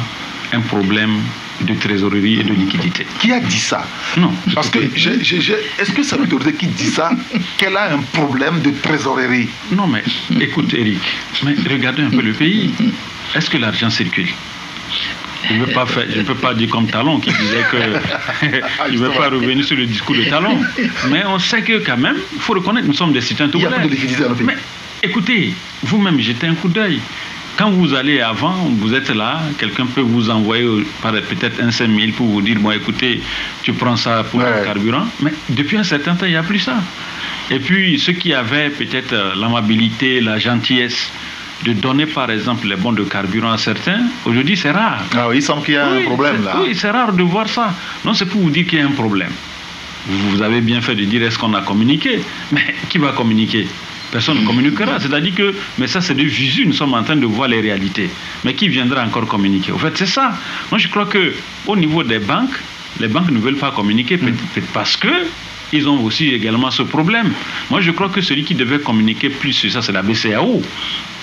un problème de trésorerie et de liquidité. Qui a dit ça? Non. Parce que, est-ce que c'est l'autorité qui dit ça, qu'elle a un problème de trésorerie? Non, mais écoute, Eric, mais regardez un peu le pays. Est-ce que l'argent circule? Je ne peux pas dire comme Talon qui disait que il ne veut pas revenir sur le discours de Talon. Mais on sait que quand même, il faut reconnaître, nous sommes des citoyens togolais. Il y a plus de liquidité dans le pays. Mais écoutez, vous-même, jetez un coup d'œil. Quand vous allez avant, vous êtes là, quelqu'un peut vous envoyer peut-être un 5 000 pour vous dire, bon écoutez, tu prends ça pour le carburant. Mais depuis un certain temps, il n'y a plus ça. Et puis, ceux qui avaient peut-être l'amabilité, la gentillesse de donner par exemple les bons de carburant à certains, aujourd'hui c'est rare. Ah oui, il semble qu'il y a un problème là. Oui, c'est rare de voir ça. Non, c'est pour vous dire qu'il y a un problème. Vous avez bien fait de dire est-ce qu'on a communiqué? Mais qui va communiquer? Personne ne communiquera. C'est-à-dire que, mais ça c'est de visu, nous sommes en train de voir les réalités. Mais qui viendra encore communiquer? En fait, c'est ça. Moi je crois qu'au niveau des banques, les banques ne veulent pas communiquer, peut-être parce que ils ont aussi également ce problème. Moi, je crois que celui qui devait communiquer plus sur ça, c'est la BCEAO.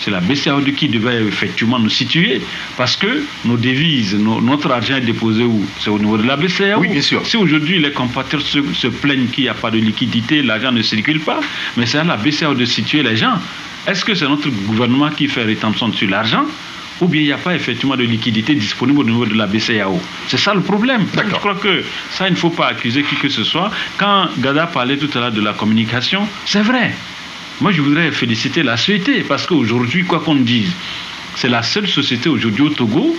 C'est la BCEAO qui devait effectivement nous situer, parce que nos devises, notre argent est déposé où? C'est au niveau de la BCEAO. Oui, bien sûr. Si aujourd'hui les compatriotes se plaignent qu'il n'y a pas de liquidité, l'argent ne circule pas, mais c'est à la BCEAO de situer les gens. Est-ce que c'est notre gouvernement qui fait rétention sur l'argent, ou bien il n'y a pas effectivement de liquidité disponible au niveau de la BCEAO? C'est ça le problème. Je crois que ça, il ne faut pas accuser qui que ce soit. Quand Gada parlait tout à l'heure de la communication, c'est vrai. Moi, je voudrais féliciter la société, parce qu'aujourd'hui, quoi qu'on dise, c'est la seule société aujourd'hui au Togo,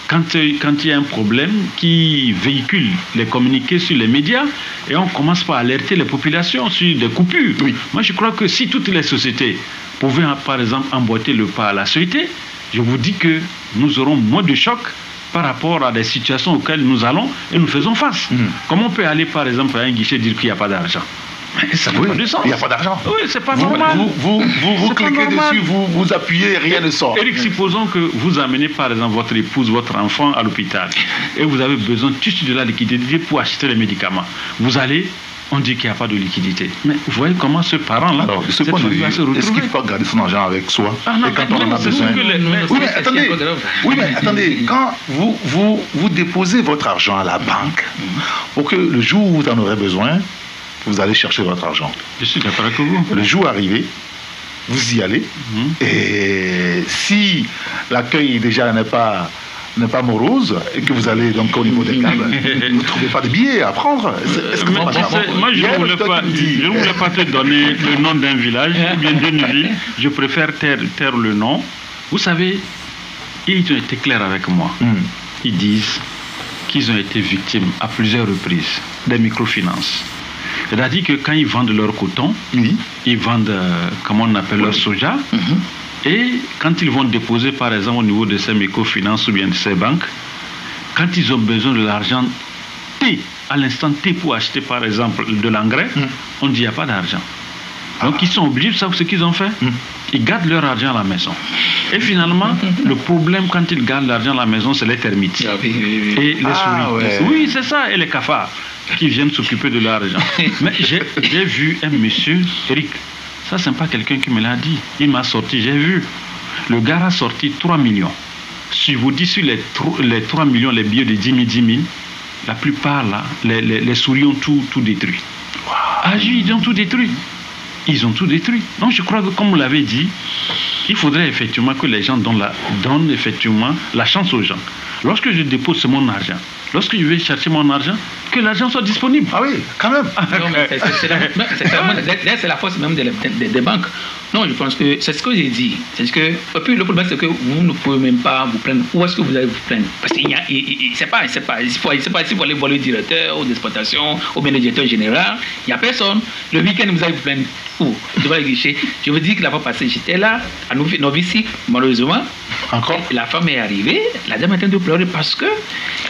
quand il y a un problème, qui véhicule les communiqués sur les médias, et on commence par alerter les populations sur des coupures. Oui. Moi, je crois que si toutes les sociétés pouvaient, par exemple, emboîter le pas à la société, je vous dis que nous aurons moins de chocs par rapport à des situations auxquelles nous allons et nous faisons face. Comment on peut aller, par exemple, à un guichet et dire qu'il n'y a pas d'argent? Ça n'a pas de sens. Il n'y a pas d'argent. Oui, c'est pas normal. Vous cliquez dessus, vous appuyez, rien ne sort. Eric, supposons que vous amenez par exemple votre épouse, votre enfant à l'hôpital et vous avez besoin juste de la liquidité pour acheter les médicaments. Vous allez, on dit qu'il n'y a pas de liquidité. Mais vous voyez comment ce parent-là, alors, de ce point de vue, est-ce qu'il faut garder son argent avec soi? Non, et quand on en a besoin. Oui, mais attendez, quand vous déposez votre argent à la banque, pour que le jour où vous en aurez besoin, vous allez chercher votre argent. Je suis d'accord avec vous. Le jour arrivé, vous y allez. Et si l'accueil déjà n'est pas morose, et que vous allez donc au niveau des câbles, vous ne trouvez pas de billets à prendre. Moi, je ne voulais pas te donner le nom d'un village ou bien d'une ville. Je préfère taire le nom. Vous savez, ils ont été clairs avec moi. Ils disent qu'ils ont été victimes à plusieurs reprises des microfinances. C'est-à-dire que quand ils vendent leur coton, ils vendent, comment on appelle, leur soja, et quand ils vont déposer, par exemple, au niveau de ces microfinances ou bien de ces banques, quand ils ont besoin de l'argent T, à l'instant T pour acheter, par exemple, de l'engrais, on dit qu'il n'y a pas d'argent. Donc ils sont obligés, vous savez ce qu'ils ont fait? Ils gardent leur argent à la maison. Et finalement, le problème quand ils gardent l'argent à la maison, c'est les termites. Et les souris. Oui, c'est ça, et les cafards qui viennent s'occuper de l'argent. Mais j'ai vu un monsieur, Eric, ça c'est pas quelqu'un qui me l'a dit, il m'a sorti, j'ai vu. Le gars a sorti 3 millions. Si je vous dis sur les 3 millions, les billets de 10 000, la plupart là, les souris ont tout détruit. Ils ont tout détruit. Ils ont tout détruit. Donc je crois que, comme vous l'avez dit, il faudrait effectivement que les gens donnent effectivement la chance aux gens. Lorsque je dépose mon argent, lorsque je vais chercher mon argent, que l'argent soit disponible. Ah oui, quand même. C'est la force même des banques. Non, je pense que c'est ce que j'ai dit. Et puis le problème, c'est que vous ne pouvez même pas vous plaindre. Où est-ce que vous allez vous plaindre? Parce qu'il y a, c'est pas, si vous allez voir le directeur ou d'exploitation ou bien le directeur général, il n'y a personne. Le week-end, vous allez vous plaindre où? Devant le guichet. Je vous dis que la fois passée, j'étais là, à Novici, malheureusement. Encore? La femme est arrivée, la dame est en train de pleurer parce que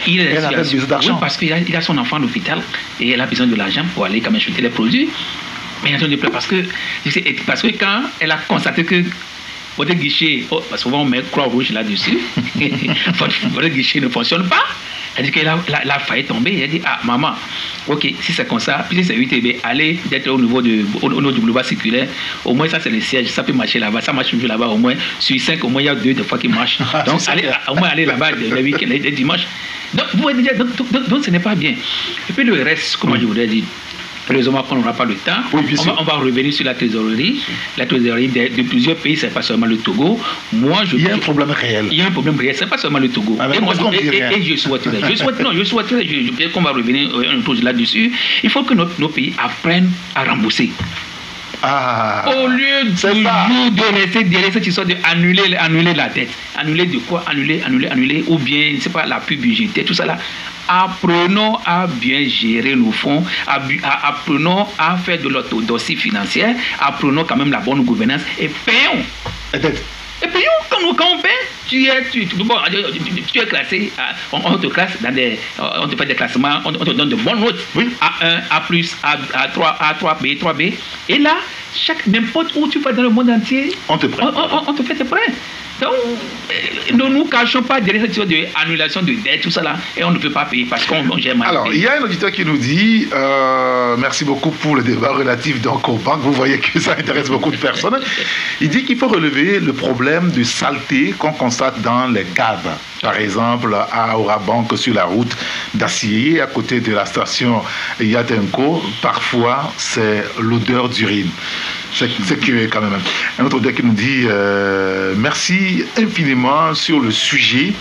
elle a besoin d'argent. Oui, parce qu'il a son enfant à l'hôpital et elle a besoin de l'argent pour aller quand même acheter les produits. Mais elle est en train de pleurer parce que quand elle a constaté que votre guichet, parce que souvent on met croix rouge là-dessus, votre guichet ne fonctionne pas. Elle dit qu'elle a failli tomber. Elle dit, ah maman, ok, si c'est comme ça, puis si c'est UTB, allez d'être au niveau du boulevard circulaire, au moins ça c'est le siège, ça peut marcher là-bas, ça marche toujours là-bas, au moins sur 5, au moins il y a 2 fois qui marchent. Donc au moins aller là-bas le week-end, les dimanches. Donc vous voyez déjà, donc ce n'est pas bien. Et puis le reste, comment je voudrais dire, heureusement qu'on n'aura pas le temps. Oui, on va revenir sur la trésorerie. La trésorerie de plusieurs pays, ce n'est pas seulement le Togo. Il y a un problème réel. Il y a un problème réel, ce n'est pas seulement le Togo. Et je souhaiterais qu'on va revenir un peu là-dessus. Il faut que nos pays apprennent à rembourser. Au lieu de rester derrière cette histoire d'annuler la dette. Annuler de quoi? Annuler, ou bien, c'est pas la pub budgétaire, tout ça là. Apprenons à bien gérer nos fonds, apprenons à faire de l'orthodoxie financière, apprenons quand même la bonne gouvernance et payons. Et payons, quand on paie, tu es classé, on te classe on te fait des classements, on te donne de bonnes notes, A1, A+, A3, A3B, 3B, et là, n'importe où tu vas dans le monde entier, on te fait tes prêts. Donc, ne nous cachons pas derrière cette histoire d'annulation de dette, tout ça là, et on ne peut pas payer parce qu'on gère mal. Alors, il y a un auditeur qui nous dit merci beaucoup pour le débat relatif donc aux banques. Vous voyez que ça intéresse beaucoup de personnes. Il dit qu'il faut relever le problème de saleté qu'on constate dans les caves. Par exemple, à Orabank, sur la route d'Acier, à côté de la station Yatenko, parfois c'est l'odeur d'urine. C'est curieux quand même. Un autre auditeur qui nous dit merci infiniment sur le sujet.